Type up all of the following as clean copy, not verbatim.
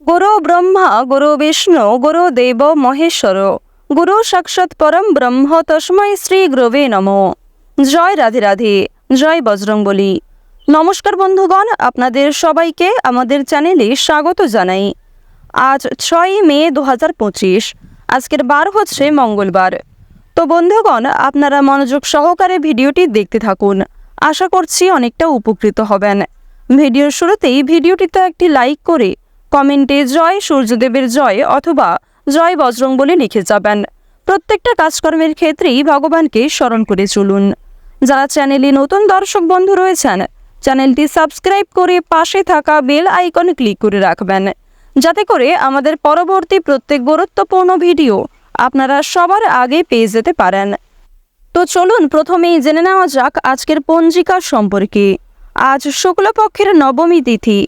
গুরু ব্রহ্মা গুরু বিষ্ণু গুরু দেব মহেশ্বর গুরু সাক্ষাৎ পরম ব্রহ্ম তস্মৈ শ্রী গুরবে নমঃ। জয় রাধে রাধে, জয় বজরংবলী। নমস্কার বন্ধুগণ, আপনাদের সবাইকে আমাদের চ্যানেলে স্বাগত জানাই। আজ 6 মে 2025, আজকের বার হচ্ছে মঙ্গলবার। তো বন্ধুগণ, আপনারা মনোযোগ সহকারে ভিডিওটি দেখতে থাকুন, আশা করছি অনেকটা উপকৃত হবেন। ভিডিওর শুরুতেই ভিডিওটিতে একটি লাইক করে কমেন্টে জয় সূর্যদেবের জয় অথবা জয় বজরংবলী লিখে যাবেন। প্রত্যেকটা কাজকর্মের ক্ষেত্রেই ভগবানকে স্মরণ করে চলুন। যারা চ্যানেলে নতুন দর্শক বন্ধু রয়েছেন, চ্যানেলটি সাবস্ক্রাইব করে পাশে থাকা বেল আইকন ক্লিক করে রাখবেন, যাতে করে আমাদের পরবর্তী প্রত্যেক গুরুত্বপূর্ণ ভিডিও আপনারা সবার আগে পেয়ে যেতে পারেন। তো চলুন প্রথমেই জেনে নেওয়া যাক আজকের পঞ্জিকা সম্পর্কে। আজ শুক্লপক্ষের নবমী তিথি,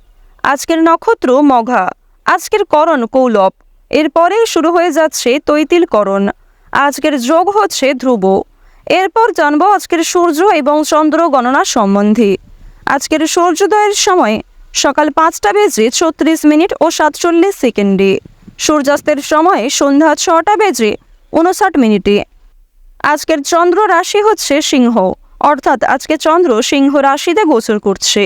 আজকের নক্ষত্র মঘা, আজকের করণ কৌলব, এরপরেই শুরু হয়ে যাচ্ছে তৈতিল করণ। আজকের যোগ হচ্ছে ধ্রুব। এরপর জানবো আজকের সূর্য এবং চন্দ্র গণনা সম্বন্ধে। আজকের সূর্যোদয়ের সময় সকাল 5:36 ও 47 সেকেন্ডে, সূর্যাস্তের সময় সন্ধ্যা 6:59। আজকের চন্দ্র রাশি হচ্ছে সিংহ, অর্থাৎ আজকে চন্দ্র সিংহ রাশিতে গোচর করছে।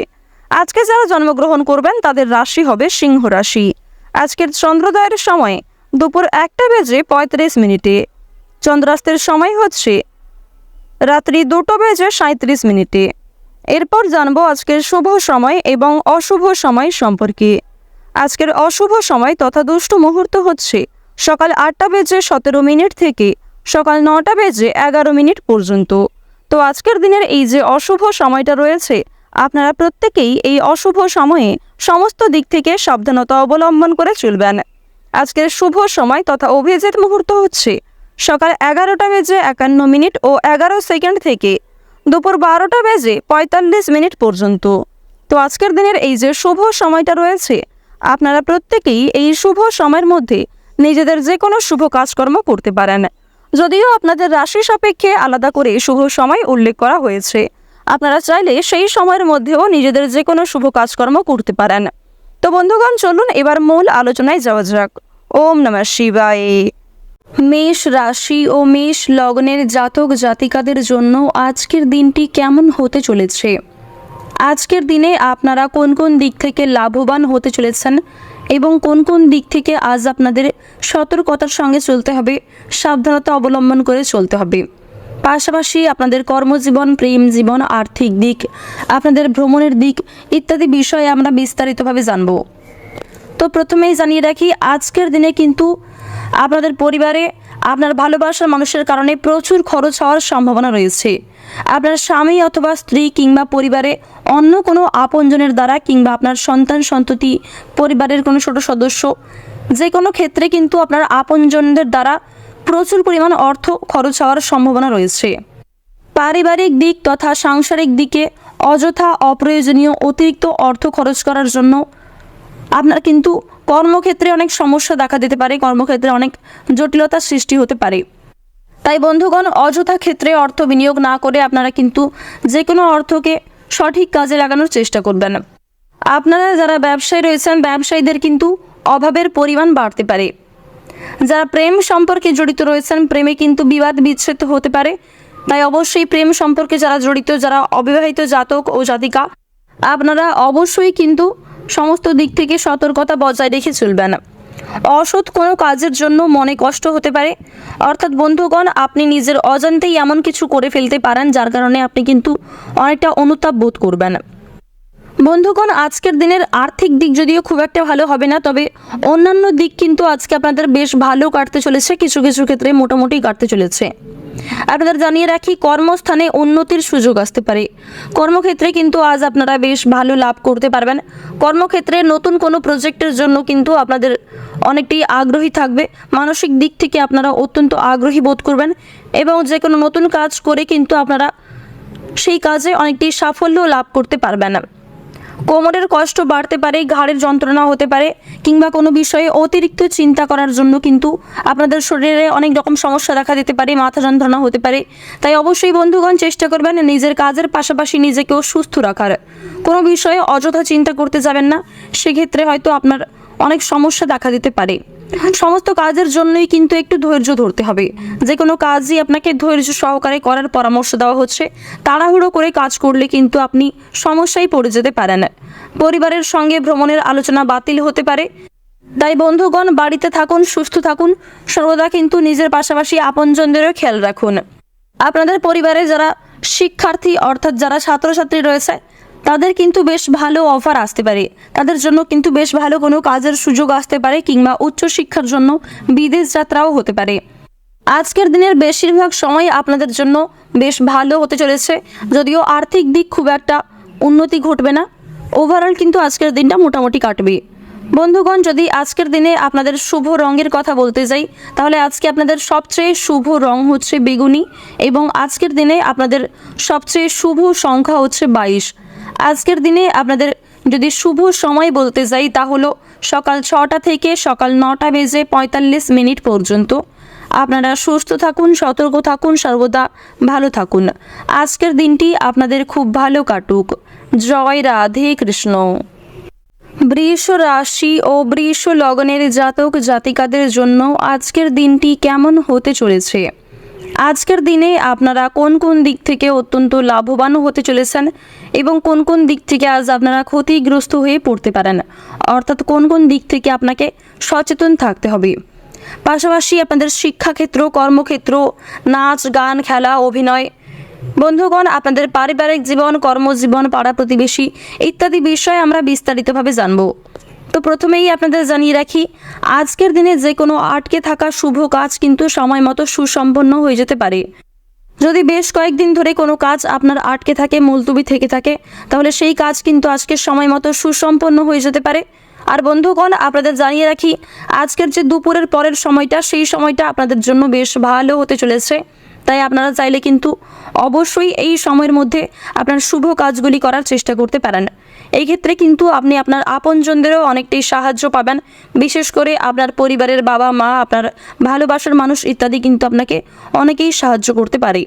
আজকে যারা জন্মগ্রহণ করবেন তাদের রাশি হবে সিংহ রাশি। আজকের চন্দ্রোদয়ের সময় দুপুর 1:35। চন্দ্রাস্তের সময় হচ্ছে রাত্রি 2:37। এরপর জানবো আজকের শুভ সময় এবং অশুভ সময় সম্পর্কে। আজকের অশুভ সময় তথা দুষ্ট মুহূর্ত হচ্ছে সকাল 8:17 থেকে সকাল 9:11 পর্যন্ত। তো আজকের দিনের এই যে অশুভ সময়টা রয়েছে, আপনারা প্রত্যেকেই এই অশুভ সময়ে সমস্ত দিক থেকে সাবধানতা অবলম্বন করে চলবেন। আজকের শুভ সময় তথা অভিজিৎ মুহূর্ত হচ্ছে সকাল 11:51 ও 11 সেকেন্ড থেকে দুপুর 12:45 পর্যন্ত। তো আজকের দিনের এই যে শুভ সময়টা রয়েছে, আপনারা প্রত্যেকেই এই শুভ সময়ের মধ্যে নিজেদের যে কোনো শুভ কাজকর্ম করতে পারেন। যদিও আপনাদের রাশি সাপেক্ষে আলাদা করে শুভ সময় উল্লেখ করা হয়েছে, আপনারা চাইলে সেই সময়ের মধ্যেও নিজেদের যে কোনো শুভ কাজকর্ম করতে পারেন। তো বন্ধুগণ, চলুন এবার মূল আলোচনায় যাওয়া যাক। ওম নমঃ শিবায়। মেষ রাশি ও মেষ লগ্নের জাতক জাতিকাদের জন্য আজকের দিনটি কেমন হতে চলেছে? আজকের দিনে আপনারা কোন কোন দিক থেকে লাভবান হতে চলেছেন এবং কোন কোন দিক থেকে আজ আপনাদের সতর্কতার সঙ্গে চলতে হবে, সাবধানতা অবলম্বন করে চলতে হবে। পাশাপাশি আপনাদের কর্মজীবন, প্রেম জীবন, আর্থিক দিক, আপনাদের ভ্রমণের দিক ইত্যাদি বিষয়ে আমরা বিস্তারিতভাবে জানব। তো প্রথমেই জানিয়ে রাখি, আজকের দিনে কিন্তু আপনাদের পরিবারে আপনার ভালোবাসার মানুষের কারণে প্রচুর খরচ হওয়ার সম্ভাবনা রয়েছে। আপনার স্বামী অথবা স্ত্রী কিংবা পরিবারে অন্য কোনো আপনজনের দ্বারা কিংবা আপনার সন্তান সন্ততি, পরিবারের কোনো ছোট সদস্য, যে কোনো ক্ষেত্রে কিন্তু আপনার আপনজনদের দ্বারা প্রচুর পরিমাণ অর্থ খরচ হওয়ার সম্ভাবনা রয়েছে। পারিবারিক দিক তথা সাংসারিক দিকে অযথা অপ্রয়োজনীয় অতিরিক্ত অর্থ খরচ করার জন্য আপনার কিন্তু কর্মক্ষেত্রে অনেক সমস্যা দেখা দিতে পারে, কর্মক্ষেত্রে অনেক জটিলতার সৃষ্টি হতে পারে। তাই বন্ধুগণ, অযথা ক্ষেত্রে অর্থ বিনিয়োগ না করে আপনারা কিন্তু যে কোনো অর্থকে সঠিক কাজে লাগানোর চেষ্টা করবেন। আপনারা যারা ব্যবসায়ী রয়েছেন, ব্যবসায়ীদের কিন্তু অভাবের পরিমাণ বাড়তে পারে। যারা প্রেম সম্পর্কে জড়িত রয়েছেন, প্রেমে কিন্তু বিবাদ বিচ্ছেদ হতে পারে। তাই অবশ্যই প্রেম সম্পর্কে যারা জড়িত, যারা অবিবাহিত জাতক ও জাতিকা, আপনারা অবশ্যই কিন্তু সমস্ত দিক থেকে সতর্কতা বজায় রেখে চলবেন। অসৎ কোনো কাজের জন্য মনে কষ্ট হতে পারে, অর্থাৎ বন্ধুগণ আপনি নিজের অজান্তেই এমন কিছু করে ফেলতে পারেন যার কারণে আপনি কিন্তু অনেকটা অনুতাপ বোধ করবেন। বন্ধুগণ, আজকের দিনের আর্থিক দিক যদিও খুব একটা ভালো হবে না, তবে অন্যান্য দিক কিন্তু আজকে আপনাদের বেশ ভালো কাটতে চলেছে, কিছু কিছু ক্ষেত্রে মোটামুটি কাটতে চলেছে। আপনাদের জানিয়ে রাখি, কর্মস্থানে উন্নতির সুযোগ আসতে পারে। কর্মক্ষেত্রে কিন্তু আজ আপনারা বেশ ভালো লাভ করতে পারবেন। কর্মক্ষেত্রে নতুন কোনো প্রজেক্টের জন্য কিন্তু আপনাদের অনেকটাই আগ্রহী থাকবে। মানসিক দিক থেকে আপনারা অত্যন্ত আগ্রহী বোধ করবেন এবং যে কোনো নতুন কাজ করে কিন্তু আপনারা সেই কাজে অনেকটাই সাফল্য লাভ করতে পারবেন। কোমরের কষ্ট বাড়তে পারে, ঘাড়ের যন্ত্রণা হতে পারে, কিংবা কোনো বিষয়ে অতিরিক্ত চিন্তা করার জন্য কিন্তু আপনাদের শরীরে অনেক রকম সমস্যা দেখা দিতে পারে, মাথা যন্ত্রণা হতে পারে। তাই অবশ্যই বন্ধুগণ চেষ্টা করবেন নিজের কাজের পাশাপাশি নিজেকেও সুস্থ রাখার। কোনো বিষয়ে অযথা চিন্তা করতে যাবেন না, সেক্ষেত্রে হয়তো আপনার অনেক সমস্যা দেখা দিতে পারে। সমস্ত কাজের জন্যই কিন্তু একটু ধৈর্য ধরতে হবে। যে কোনো কাজই আপনাকে ধৈর্য সহকারে করার পরামর্শ দেওয়া হচ্ছে। তাড়াহুড়ো করে কাজ করলে কিন্তু আপনি সমস্যায় পড়ে যেতে পারেন। পরিবারের সঙ্গে ভ্রমণের আলোচনা বাতিল হতে পারে। তাই বন্ধুগণ, বাড়িতে থাকুন, সুস্থ থাকুন, সর্বদা কিন্তু নিজের পাশাপাশি আপনজনদেরও খেয়াল রাখুন। আপনাদের পরিবারে যারা শিক্ষার্থী অর্থাৎ যারা ছাত্রছাত্রী রয়েছে তাদের কিন্তু বেশ ভালো অফার আসতে পারে। তাদের জন্য কিন্তু বেশ ভালো কোনো কাজের সুযোগ আসতে পারে, কিংবা উচ্চশিক্ষার জন্য বিদেশ যাত্রাও হতে পারে। আজকের দিনের বেশিরভাগ সময় আপনাদের জন্য বেশ ভালো হতে চলেছে, যদিও আর্থিক দিক খুব একটা উন্নতি ঘটবে না। ওভারঅল কিন্তু আজকের দিনটা মোটামুটি কাটবে। বন্ধুগণ, যদি আজকের দিনে আপনাদের শুভ রঙের কথা বলতে যাই, তাহলে আজকে আপনাদের সবচেয়ে শুভ রং হচ্ছে বেগুনি, এবং আজকের দিনে আপনাদের সবচেয়ে শুভ সংখ্যা হচ্ছে 22। আজকের দিনে আপনাদের যদি শুভ সময় বলতে যাই, তা হলো সকাল 6টা থেকে সকাল 9টা বেজে 45 মিনিট পর্যন্ত। আপনারা সুস্থ থাকুন, সতর্ক থাকুন, সর্বদা ভালো থাকুন। আজকের দিনটি আপনাদের খুব ভালো কাটুক। জয় রাধে কৃষ্ণ। বৃষ রাশি ও বৃষ লগ্নের জাতক জাতিকাদের জন্য আজকের দিনটি কেমন হতে চলেছে? আজকের দিনে আপনারা কোন কোন দিক থেকে অত্যন্ত লাভবান হতে চলেছেন, এবং কোন কোন দিক থেকে আজ আপনারা ক্ষতিগ্রস্ত হয়ে পড়তে পারেন, অর্থাৎ কোন কোন দিক থেকে আপনাকে সচেতন থাকতে হবে। পাশাপাশি আপনাদের শিক্ষাক্ষেত্র, কর্মক্ষেত্র, নাচ গান, খেলা, অভিনয়, বন্ধুগণ, আপনাদের পারিবারিক জীবন, কর্মজীবন, পাড়া প্রতিবেশী ইত্যাদি বিষয়ে আমরা বিস্তারিতভাবে জানব। তো প্রথমেই আপনাদের জানিয়ে রাখি, আজকের দিনে যে কোনো আটকে থাকা শুভ কাজ কিন্তু সময় মতো সুসম্পন্ন হয়ে যেতে পারে। যদি বেশ কয়েকদিন ধরে কোনো কাজ আপনার আটকে থাকে, মুলতুবি থেকে থাকে, তাহলে সেই কাজ কিন্তু আজকের সময় মতো সুসম্পন্ন হয়ে যেতে পারে। আর বন্ধুগণ, আপনাদের জানিয়ে রাখি, আজকের যে দুপুরের পরের সময়টা, সেই সময়টা আপনাদের জন্য বেশ ভালো হতে চলেছে। তাই আপনারা চাইলে কিন্তু অবশ্যই এই সময়ের মধ্যে আপনার শুভ কাজগুলি করার চেষ্টা করতে পারেন। এই ক্ষেত্রে কিন্তু আপনি আপনার আপনজনদেরও অনেকটাই সাহায্য পাবেন। বিশেষ করে আপনার পরিবারের বাবা মা, আপনার ভালোবাসার মানুষ ইত্যাদি কিন্তু আপনাকে অনেকেই সাহায্য করতে পারে।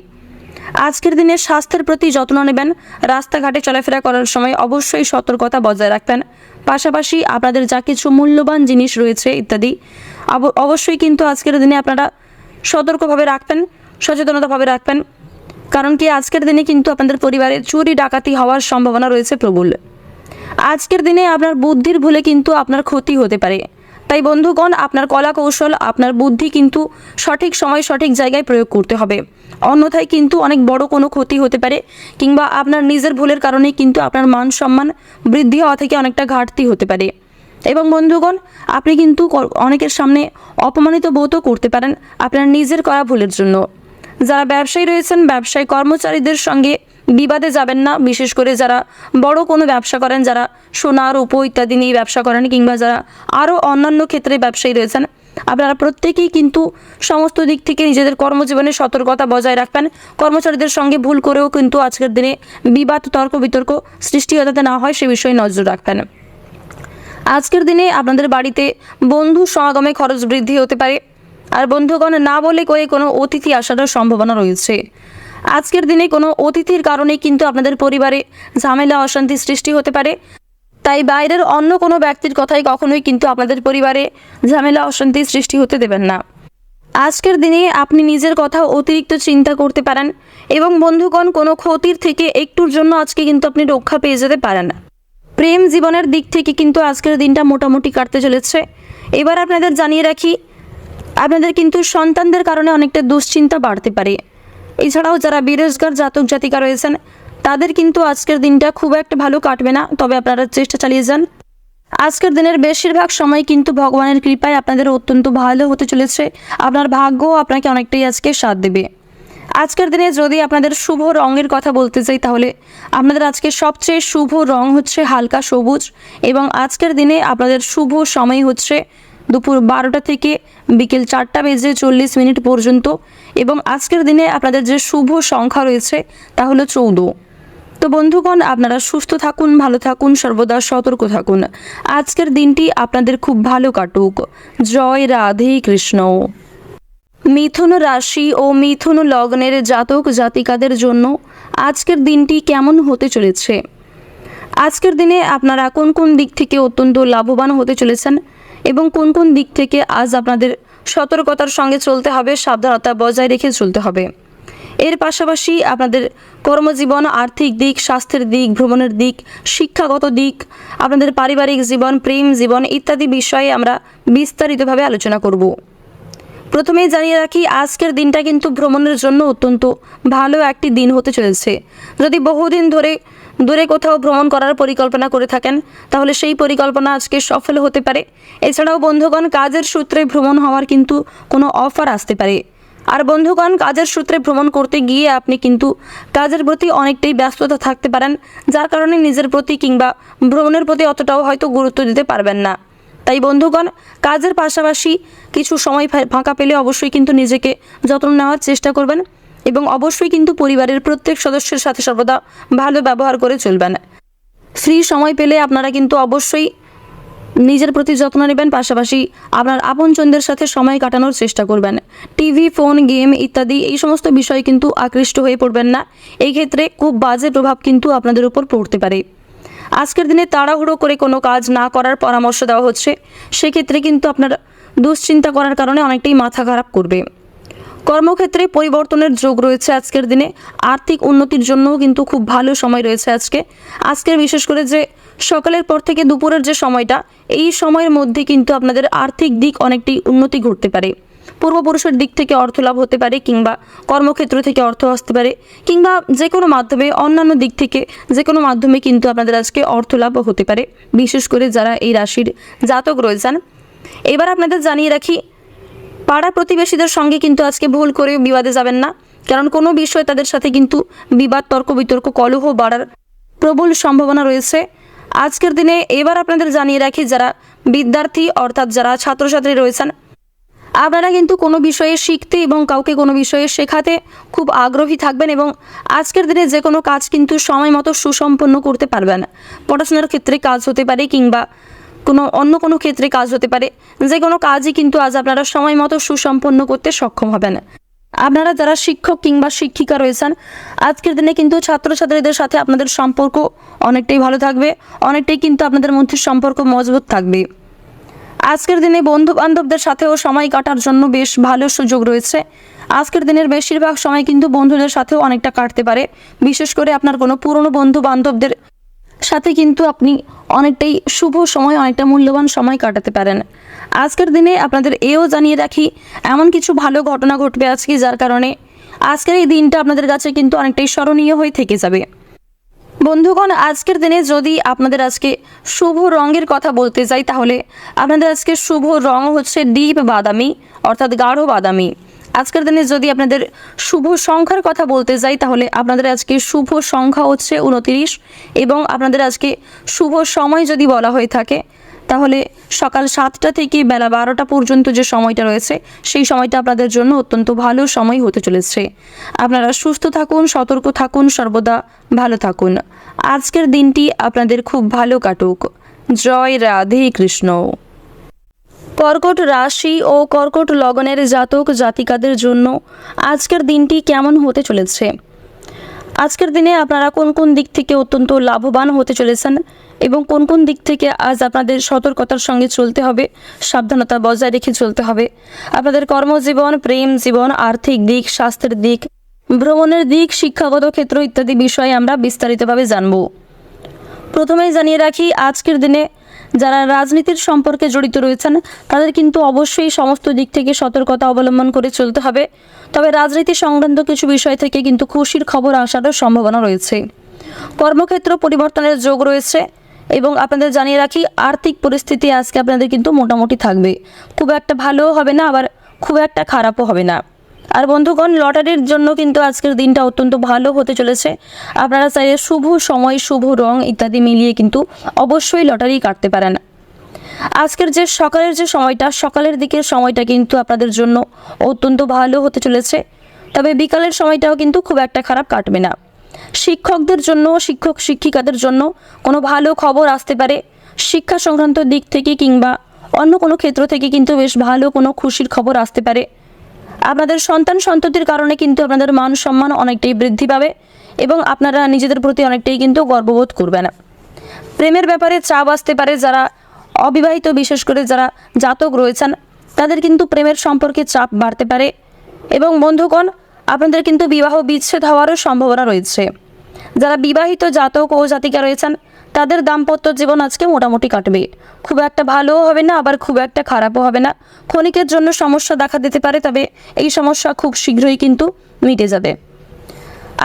আজকের দিনে স্বাস্থ্যের প্রতি যত্ন নেবেন। রাস্তাঘাটে চলাফেরা করার সময় অবশ্যই সতর্কতা বজায় রাখবেন। পাশাপাশি আপনাদের যা কিছু মূল্যবান জিনিস রয়েছে ইত্যাদি অবশ্যই কিন্তু আজকের দিনে আপনারা সতর্কভাবে রাখবেন, সচেতনতাভাবে রাখবেন। কারণ কি, আজকের দিনে কিন্তু আপনাদের পরিবারে চুরি ডাকাতি হওয়ার সম্ভাবনা রয়েছে প্রবল। আজকের দিনে আপনার বুদ্ধির ভুলে কিন্তু আপনার ক্ষতি হতে পারে। তাই বন্ধুগণ, আপনার কলা কৌশল, আপনার বুদ্ধি কিন্তু সঠিক সময় সঠিক জায়গায় প্রয়োগ করতে হবে। অন্যথায় কিন্তু অনেক বড় কোনো ক্ষতি হতে পারে, কিংবা আপনার নিজের ভুলের কারণেই কিন্তু আপনার মান সম্মান বৃদ্ধি হওয়া থেকে অনেকটা ঘাটতি হতে পারে। এবং বন্ধুগণ, আপনি কিন্তু অনেকের সামনে অপমানিত বোধও করতে পারেন আপনার নিজের করা ভুলের জন্য। যারা ব্যবসায়ী রয়েছেন, ব্যবসায়ী কর্মচারীদের সঙ্গে বিবাদে যাবেন না। বিশেষ করে যারা বড় কোনো ব্যবসা করেন, যারা সোনা রূপো ইত্যাদি নিয়ে ব্যবসা করেন, কিংবা যারা আরও অন্যান্য ক্ষেত্রে ব্যবসায়ী রয়েছেন, আপনারা প্রত্যেকেই কিন্তু সমস্ত দিক থেকে নিজেদের কর্মজীবনে সতর্কতা বজায় রাখবেন। কর্মচারীদের সঙ্গে ভুল করেও কিন্তু আজকের দিনে বিবাদ, তর্ক বিতর্ক সৃষ্টি যাতে না হয় সে বিষয়ে নজর রাখবেন। আজকের দিনে আপনাদের বাড়িতে বন্ধু সমাগমে খরচ বৃদ্ধি হতে পারে। আর বন্ধুগণ, না বলে করে কোনো অতিথি আসারও সম্ভাবনা রয়েছে। আজকের দিনে কোনো অতিথির কারণে কিন্তু আপনাদের পরিবারে ঝামেলা, অশান্তি সৃষ্টি হতে পারে। তাই বাইরের অন্য কোনো ব্যক্তির কথাই কখনোই কিন্তু আপনাদের পরিবারে ঝামেলা, অশান্তি সৃষ্টি হতে দেবেন না। আজকের দিনে আপনি নিজের কথা অতিরিক্ত চিন্তা করতে পারেন, এবং বন্ধুগণ, কোনো ক্ষতির থেকে একটুর জন্য আজকে কিন্তু আপনি রক্ষা পেয়ে যেতে পারেন। প্রেম জীবনের দিক থেকে কিন্তু আজকের দিনটা মোটামুটি কাটতে চলেছে। এবার আপনাদের জানিয়ে রাখি, আপনাদের কিন্তু সন্তানদের কারণে অনেকটা দুশ্চিন্তা বাড়তে পারে। এছাড়াও যারা বেরোজগার জাতক জাতিকা রয়েছেন, তাদের কিন্তু আজকের দিনটা খুব একটা ভালো কাটবে না। তবে আপনারা চেষ্টা চালিয়ে যান। আজকের দিনের বেশিরভাগ সময় কিন্তু ভগবানের কৃপায় আপনাদের অত্যন্ত ভালো হতে চলেছে। আপনার ভাগ্য আপনাকে অনেকটাই আজকে সাথ দেবে। আজকের দিনে যদি আপনাদের শুভ রঙের কথা বলতে চাই, তাহলে আপনাদের আজকে সবচেয়ে শুভ রং হচ্ছে হালকা সবুজ, এবং আজকের দিনে আপনাদের শুভ সময় হচ্ছে দুপুর 12টা থেকে বিকেল 4টা বেজে 40 মিনিট পর্যন্ত। এবং আজকের দিনে আপনাদের যে শুভ সংখ্যা রয়েছে তা হলো 14। তো বন্ধুগণ, আপনারা সুস্থ থাকুন, ভালো থাকুন, সর্বদা সতর্ক থাকুন। আজকের দিনটি আপনাদের খুব ভালো কাটুক। জয় রাধে কৃষ্ণ। মিথুন রাশি ও মিথুন লগ্নের জাতক জাতিকাদের জন্য আজকের দিনটি কেমন হতে চলেছে? আজকের দিনে আপনারা কোন কোন দিক থেকে অত্যন্ত লাভবান হতে চলেছেন, এবং কোন কোন দিক থেকে আজ আপনাদের সতর্কতার সঙ্গে চলতে হবে, সাবধানতা বজায় রেখে চলতে হবে। এর পাশাপাশি আপনাদের কর্মজীবন, আর্থিক দিক, স্বাস্থ্যের দিক, ভ্রমণের দিক, শিক্ষাগত দিক, আপনাদের পারিবারিক জীবন, প্রেম জীবন ইত্যাদি বিষয়ে আমরা বিস্তারিতভাবে আলোচনা করব। প্রথমেই জানিয়ে রাখি, আজকের দিনটা কিন্তু ভ্রমণের জন্য অত্যন্ত ভালো একটি দিন হতে চলেছে। যদি বহুদিন ধরে দূরে কোথাও ভ্রমণ করার পরিকল্পনা করে থাকেন, তাহলে সেই পরিকল্পনা আজকে সফল হতে পারে। এছাড়াও বন্ধুগণ, কাজের সূত্রে ভ্রমণ হওয়ার কিন্তু কোনো অফার আসতে পারে। আর বন্ধুগণ, কাজের সূত্রে ভ্রমণ করতে গিয়ে আপনি কিন্তু কাজের প্রতি অনেকটাই ব্যস্ততা থাকতে পারেন, যার কারণে নিজের প্রতি কিংবা ভ্রমণের প্রতি অতটাও হয়তো গুরুত্ব দিতে পারবেন না। তাই বন্ধুগণ, কাজের পাশাপাশি কিছু সময় ফাঁকা পেলে অবশ্যই কিন্তু নিজেকে যত্ন নেওয়ার চেষ্টা করবেন এবং অবশ্যই কিন্তু পরিবারের প্রত্যেক সদস্যের সাথে সর্বদা ভালো ব্যবহার করে চলবেন। ফ্রি সময় পেলে আপনারা কিন্তু অবশ্যই নিজের প্রতি যত্ন নেবেন, পাশাপাশি আপনার আপনজনদের সাথে সময় কাটানোর চেষ্টা করবেন। টিভি, ফোন, গেম ইত্যাদি এই সমস্ত বিষয়ে কিন্তু আকৃষ্ট হয়ে পড়বেন না। এই ক্ষেত্রে খুব বাজে প্রভাব কিন্তু আপনাদের উপর পড়তে পারে। আজকের দিনে তাড়াহুড়ো করে কোনো কাজ না করার পরামর্শ দেওয়া হচ্ছে। সেক্ষেত্রে কিন্তু আপনার দুশ্চিন্তা করার কারণে অনেকটাই মাথা খারাপ করবে। কর্মক্ষেত্রে পরিবর্তনের যোগ রয়েছে আজকের দিনে। আর্থিক উন্নতির জন্যও কিন্তু খুব ভালো সময় রয়েছে আজকের বিশেষ করে যে সকালের পর থেকে দুপুরের যে সময়টা, এই সময়ের মধ্যে কিন্তু আপনাদের আর্থিক দিক অনেকটাই উন্নতি ঘটতে পারে। পূর্বপুরুষের দিক থেকে অর্থ লাভ হতে পারে, কিংবা কর্মক্ষেত্র থেকে অর্থ আসতে পারে, কিংবা যে কোনো মাধ্যমে, অন্যান্য দিক থেকে যে কোনো মাধ্যমে কিন্তু আপনাদের আজকে অর্থ লাভ হতে পারে, বিশেষ করে যারা এই রাশির জাতক রয়েছেন। এবার আপনাদের জানিয়ে রাখি, পাড়া প্রতিবেশীদের সঙ্গে কিন্তু আজকে ভুল করে বিবাদে যাবেন না, কারণ কোনো বিষয়ে তাদের সাথে কিন্তু বিবাদ, তর্ক বিতর্ক, কলহ বাড়ার প্রবল সম্ভাবনা রয়েছে আজকের দিনে। এবার আপনাদের জানিয়ে রাখি, যারা বিদ্যার্থী অর্থাৎ যারা ছাত্রছাত্রী রয়েছেন, আপনারা কিন্তু কোনো বিষয়ে শিখতে এবং কাউকে কোনো বিষয়ে শেখাতে খুব আগ্রহী থাকবেন এবং আজকের দিনে যে কোনো কাজ কিন্তু সময় মতো সুসম্পন্ন করতে পারবেন। পড়াশোনার ক্ষেত্রে কাজ হতে পারে, কিংবা অন্য কোনো ক্ষেত্রে কাজ হতে পারে। যে কোনো কাজই কিন্তু আজ আপনারা সময় মতো সুসম্পন্ন করতে সক্ষম হবেন। আপনারা যারা শিক্ষক কিংবা শিক্ষিকা রয়েছেন, আজকের দিনে কিন্তু ছাত্রছাত্রীদের সাথে আপনাদের সম্পর্ক অনেকটাই ভালো থাকবে, অনেকটাই কিন্তু আপনাদের মধ্যে সম্পর্ক মজবুত থাকবে। আজকের দিনে বন্ধু বান্ধবদের সাথেও সময় কাটার জন্য বেশ ভালো সুযোগ রয়েছে। আজকের দিনের বেশিরভাগ সময় কিন্তু বন্ধুদের সাথেও অনেকটা কাটতে পারে, বিশেষ করে আপনার কোনো পুরনো বন্ধু বান্ধবদের সাথে কিন্তু আপনি অনেকটাই শুভ সময়, অনেকটা মূল্যবান সময় কাটাতে পারেন। আজকের দিনে আপনাদের এও জানিয়ে রাখি, এমন কিছু ভালো ঘটনা ঘটবে আজকে, যার কারণে আজকের এই দিনটা আপনাদের কাছে কিন্তু অনেকটাই স্মরণীয় হয়ে থেকে যাবে। বন্ধুগণ, আজকের দিনে যদি আপনাদের আজকে শুভ রঙের কথা বলতে যাই, তাহলে আপনাদের আজকে শুভ রং হচ্ছে ডিপ বাদামি অর্থাৎ গাঢ় বাদামি। আজকের দিনে যদি আপনাদের শুভ সংখ্যার কথা বলতে যাই, তাহলে আপনাদের আজকে শুভ সংখ্যা হচ্ছে 29 এবং আপনাদের আজকে শুভ সময় যদি বলা হয়ে থাকে, তাহলে সকাল 7টা থেকে বেলা 12টা পর্যন্ত যে সময়টা রয়েছে, সেই সময়টা আপনাদের জন্য অত্যন্ত ভালো সময় হতে চলেছে। আপনারা সুস্থ থাকুন, সতর্ক থাকুন, সর্বদা ভালো থাকুন। আজকের দিনটি আপনাদের খুব ভালো কাটুক। জয় রাধে কৃষ্ণ। কর্কট রাশি ও কর্কট লগ্নের জাতক জাতিকাদের জন্য আজকের দিনটি কেমন হতে চলেছে? আজকের দিনে আপনারা কোন কোন দিক থেকে অত্যন্ত লাভবান হতে চলেছেন এবং কোন কোন দিক থেকে আজ আপনাদের সতর্কতার সঙ্গে চলতে হবে, সাবধানতা বজায় রেখে চলতে হবে। আপনাদের কর্মজীবন, প্রেম জীবন, আর্থিক দিক, স্বাস্থ্যের দিক, ভ্রমণের দিক, শিক্ষাগত ক্ষেত্র ইত্যাদি বিষয়ে আমরা বিস্তারিতভাবে জানব। প্রথমেই জানিয়ে রাখি, আজকের দিনে যারা রাজনীতির সম্পর্কে জড়িত রয়েছেন, তাদের কিন্তু অবশ্যই সমস্ত দিক থেকে সতর্কতা অবলম্বন করে চলতে হবে। তবে রাজনীতি সংক্রান্ত কিছু বিষয় থেকে কিন্তু খুশির খবর আসারও সম্ভাবনা রয়েছে। কর্মক্ষেত্র পরিবর্তনের যোগ রয়েছে এবং আপনাদের জানিয়ে রাখি, আর্থিক পরিস্থিতি আজকে আপনাদের কিন্তু মোটামুটি থাকবে। খুব একটা ভালোও হবে না, আবার খুব একটা খারাপও হবে না। আর বন্ধুগণ, লটারির জন্য কিন্তু আজকের দিনটা অত্যন্ত ভালো হতে চলেছে। আপনারা চাইলে শুভ সময়, শুভ রং ইত্যাদি মিলিয়ে কিন্তু অবশ্যই লটারি কাটতে পারেন। আজকের যে সকালের যে সময়টা, সকালের দিকের সময়টা কিন্তু আপনাদের জন্য অত্যন্ত ভালো হতে চলেছে। তবে বিকালের সময়টাও কিন্তু খুব একটা খারাপ কাটবে না। শিক্ষকদের জন্য, শিক্ষক শিক্ষিকাদের জন্য কোনো ভালো খবর আসতে পারে। শিক্ষা সংক্রান্ত দিক থেকে কিংবা অন্য কোনো ক্ষেত্র থেকে কিন্তু বেশ ভালো কোনো খুশির খবর আসতে পারে। আপনাদের সন্তান সন্ততির কারণে কিন্তু আপনাদের মান সম্মান অনেকটাই বৃদ্ধি পাবে এবং আপনারা নিজেদের প্রতি অনেকটাই কিন্তু গর্ববোধ করবেন। প্রেমের ব্যাপারে চাপ আসতে পারে। যারা অবিবাহিত বিশেষ করে যারা জাতক রয়েছেন তাদের কিন্তু প্রেমের সম্পর্কে চাপ বাড়তে পারে এবং বন্ধুগণ আপনাদের কিন্তু বিবাহ বিচ্ছেদ হওয়ারও সম্ভাবনা রয়েছে। যারা বিবাহিত জাতক ও জাতিকা রয়েছেন তাদের দাম্পত্য জীবন আজকে মোটামুটি কাটবে, খুব একটা ভালোও হবে না আবার খুব একটা খারাপও হবে না। ক্ষণিকের জন্য সমস্যা দেখা দিতে পারে, তবে এই সমস্যা খুব শীঘ্রই কিন্তু মিটে যাবে।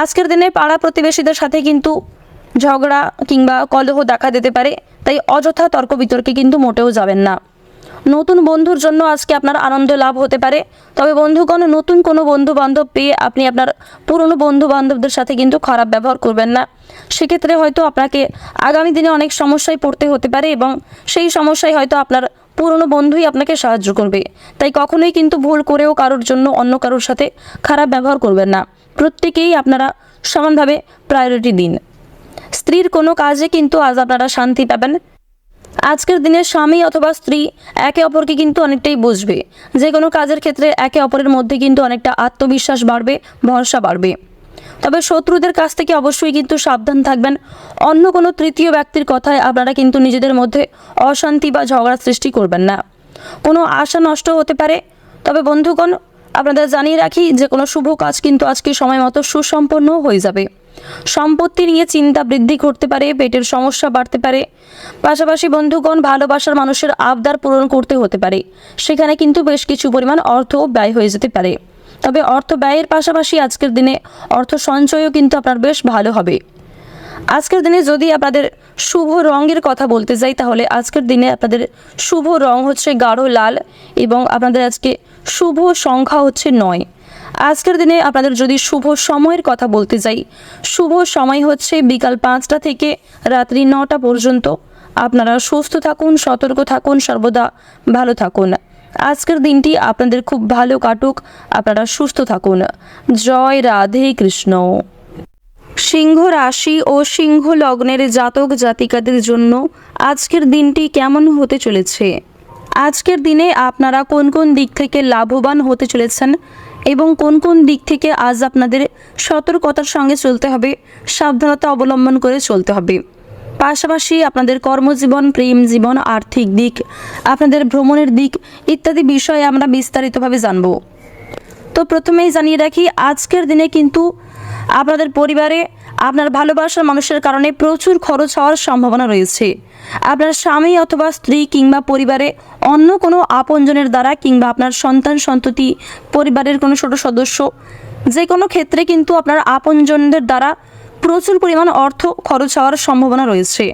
আজকের দিনে পাড়া প্রতিবেশীদের সাথে কিন্তু ঝগড়া কিংবা কলহ দেখা দিতে পারে, তাই অযথা তর্ক বিতর্কে কিন্তু মোটেও যাবেন না। নতুন বন্ধুর জন্য আজকে আপনার আনন্দ লাভ হতে পারে, তবে বন্ধুগণ নতুন কোনো বন্ধু বান্ধব পেয়ে আপনি আপনার পুরনো বন্ধু বান্ধবদের সাথে কিন্তু খারাপ ব্যবহার করবেন না। সেক্ষেত্রে হয়তো আপনাকে আগামী দিনে অনেক সমস্যায় পড়তে হতে পারে এবং সেই সমস্যায় হয়তো আপনার পুরনো বন্ধুই আপনাকে সাহায্য করবে। তাই কখনোই কিন্তু ভুল করেও কারোর জন্য অন্য কারোর সাথে খারাপ ব্যবহার করবেন না। প্রত্যেকেই আপনারা সমানভাবে প্রায়োরিটি দিন। স্ত্রীর কোনো কাজে কিন্তু আজ আপনারা শান্তি পাবেন। আজকের দিনে স্বামী অথবা স্ত্রী একে অপরকে কিন্তু অনেকটাই বুঝবে। যে কোনো কাজের ক্ষেত্রে একে অপরের মধ্যে কিন্তু অনেকটা আত্মবিশ্বাস বাড়বে, ভরসা বাড়বে। তবে শত্রুদের কাছ থেকে অবশ্যই কিন্তু সাবধান থাকবেন। অন্য কোনো তৃতীয় ব্যক্তির কথায় আপনারা কিন্তু নিজেদের মধ্যে অশান্তি বা ঝগড়া সৃষ্টি করবেন না। কোনো আশা নষ্ট হতে পারে। তবে বন্ধুগণ আপনাদের জানিয়ে রাখি যে কোনো শুভ কাজ কিন্তু আজকে সময় মতো সুসম্পন্ন হয়ে যাবে। সম্পত্তি নিয়ে চিন্তা বৃদ্ধি করতে পারে, পেটের সমস্যা বাড়তে পারে। পাশাপাশি বন্ধুগণ ভালোবাসার মানুষের আবদার পূরণ করতে হতে পারে, সেখানে কিন্তু বেশ কিছু পরিমাণ অর্থ ব্যয় হয়ে যেতে পারে। তবে অর্থ ব্যয়ের পাশাপাশি আজকের দিনে অর্থ সঞ্চয়ও কিন্তু আপনার বেশ ভালো হবে। আজকের দিনে যদি আপনাদের শুভ রঙের কথা বলতে যাই তাহলে আজকের দিনে আপনাদের শুভ রং হচ্ছে গাঢ় লাল এবং আপনাদের আজকে শুভ সংখ্যা হচ্ছে 9। আজকের দিনে আপনাদের যদি শুভ সময়ের কথা বলতে যাই, শুভ সময় হচ্ছে বিকাল 5টা থেকে রাত্রি 9টা পর্যন্ত। আপনারা সুস্থ থাকুন, সতর্ক থাকুন, সর্বদা ভালো থাকুন। আজকের দিনটি আপনাদের খুব ভালো কাটুক, আপনারা সুস্থ থাকুন। জয় রাধে কৃষ্ণ। সিংহ রাশি ও সিংহ লগ্নের জাতক জাতিকাদের জন্য আজকের দিনটি কেমন হতে চলেছে? আজকের দিনে আপনারা কোন কোন দিক থেকে লাভবান হতে চলেছেন এবং কোন কোন দিক থেকে আজ আপনাদের সতর্কতার সঙ্গে চলতে হবে, সাবধানতা অবলম্বন করে চলতে হবে। পাশাপাশি আপনাদের কর্মজীবন, প্রেম জীবন, আর্থিক দিক, আপনাদের ভ্রমণের দিক ইত্যাদি বিষয়ে আমরা বিস্তারিতভাবে জানব। তো প্রথমেই জানিয়ে রাখি আজকের দিনে কিন্তু আপনাদের পরিবারে আপনার ভালোবাসার মানুষের কারণে প্রচুর খরচ হওয়ার সম্ভাবনা রয়েছে। আপনার স্বামী অথবা স্ত্রী কিংবা পরিবারে অন্য কোনো আপনজনের দ্বারা কিংবা আপনার সন্তান সন্ততি, পরিবারের কোনো ছোট সদস্য, যে কোনো ক্ষেত্রে কিন্তু আপনার আপনজনদের দ্বারা প্রচুর পরিমাণ অর্থ খরচ হওয়ার সম্ভাবনা রয়েছে।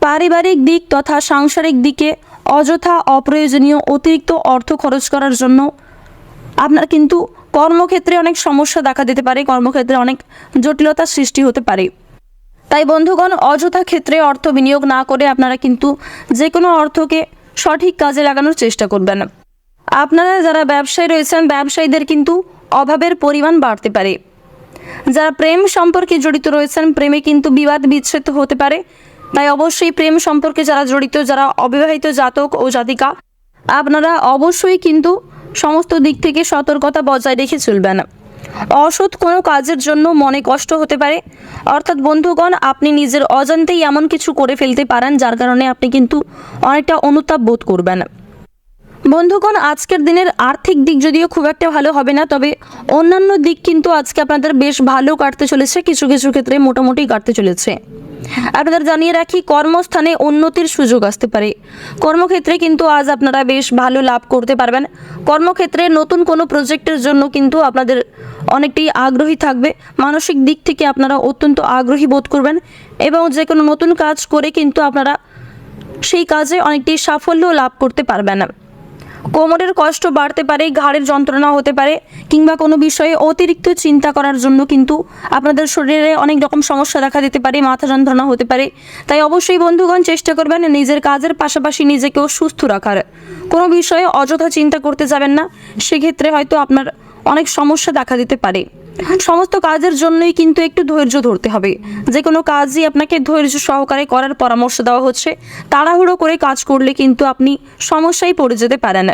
পারিবারিক দিক তথা সাংসারিক দিকে অযথা অপ্রয়োজনীয় অতিরিক্ত অর্থ খরচ করার জন্য আপনার কিন্তু কর্মক্ষেত্রে অনেক সমস্যা দেখা দিতে পারে, কর্মক্ষেত্রে অনেক জটিলতার সৃষ্টি হতে পারে। তাই বন্ধুগণ অযথা ক্ষেত্রে অর্থ বিনিয়োগ না করে আপনারা কিন্তু যে কোনো অর্থকে সঠিক কাজে লাগানোর চেষ্টা করবেন। আপনারা যারা ব্যবসায়ী রয়েছেন ব্যবসায়ীদের কিন্তু অভাবের পরিমাণ বাড়তে পারে। যারা প্রেম সম্পর্কে জড়িত রয়েছেন প্রেমে কিন্তু বিবাদ বিচ্ছেদ হতে পারে। তাই অবশ্যই প্রেম সম্পর্কে যারা জড়িত, যারা অবিবাহিত জাতক ও জাতিকা, আপনারা অবশ্যই কিন্তু সমস্ত দিক থেকে সতর্কতা বজায় রেখে চলবেন। অসৎ কোনো কাজের জন্য মনে কষ্ট হতে পারে, অর্থাৎ বন্ধুগণ আপনি নিজের অজান্তেই এমন কিছু করে ফেলতে পারেন যার কারণে আপনি কিন্তু অনেকটা অনুতাপ বোধ করবেন। বন্ধুগণ আজকের দিনের আর্থিক দিক যদিও খুব একটা ভালো হবে না, তবে অন্যান্য দিক কিন্তু আজকে আপনাদের বেশ ভালো কাটতে চলেছে, কিছু কিছু ক্ষেত্রে মোটামুটি কাটতে চলেছে। আপনাদের জানিয়ে রাখি কর্মস্থানে উন্নতির সুযোগ আসতে পারে। কর্মক্ষেত্রে কিন্তু আজ আপনারা বেশ ভালো লাভ করতে পারবেন। কর্মক্ষেত্রে নতুন কোনো প্রজেক্টের জন্য কিন্তু আপনাদের অনেকটাই আগ্রহী থাকবে। মানসিক দিক থেকে আপনারা অত্যন্ত আগ্রহী বোধ করবেন এবং যে কোনো নতুন কাজ করে কিন্তু আপনারা সেই কাজে অনেকটাই সাফল্য লাভ করতে পারবেন। কোমরের কষ্ট বাড়তে পারে, ঘাড়ের যন্ত্রণা হতে পারে কিংবা কোনো বিষয়ে অতিরিক্ত চিন্তা করার জন্য কিন্তু আপনাদের শরীরে অনেক রকম সমস্যা দেখা দিতে পারে, মাথা যন্ত্রণা হতে পারে। তাই অবশ্যই বন্ধুগণ চেষ্টা করবেন নিজের কাজের পাশাপাশি নিজেকেও সুস্থ রাখার। কোনো বিষয়ে অযথা চিন্তা করতে যাবেন না, সেক্ষেত্রে হয়তো আপনার অনেক সমস্যা দেখা দিতে পারে। সমস্ত কাজের জন্যই কিন্তু একটু ধৈর্য ধরতে হবে। যে কোনো কাজই আপনাকে ধৈর্য সহকারে করার পরামর্শ দেওয়া হচ্ছে। তাড়াহুড়ো করে কাজ করলে কিন্তু আপনি সমস্যায় পড়ে যেতে পারেন।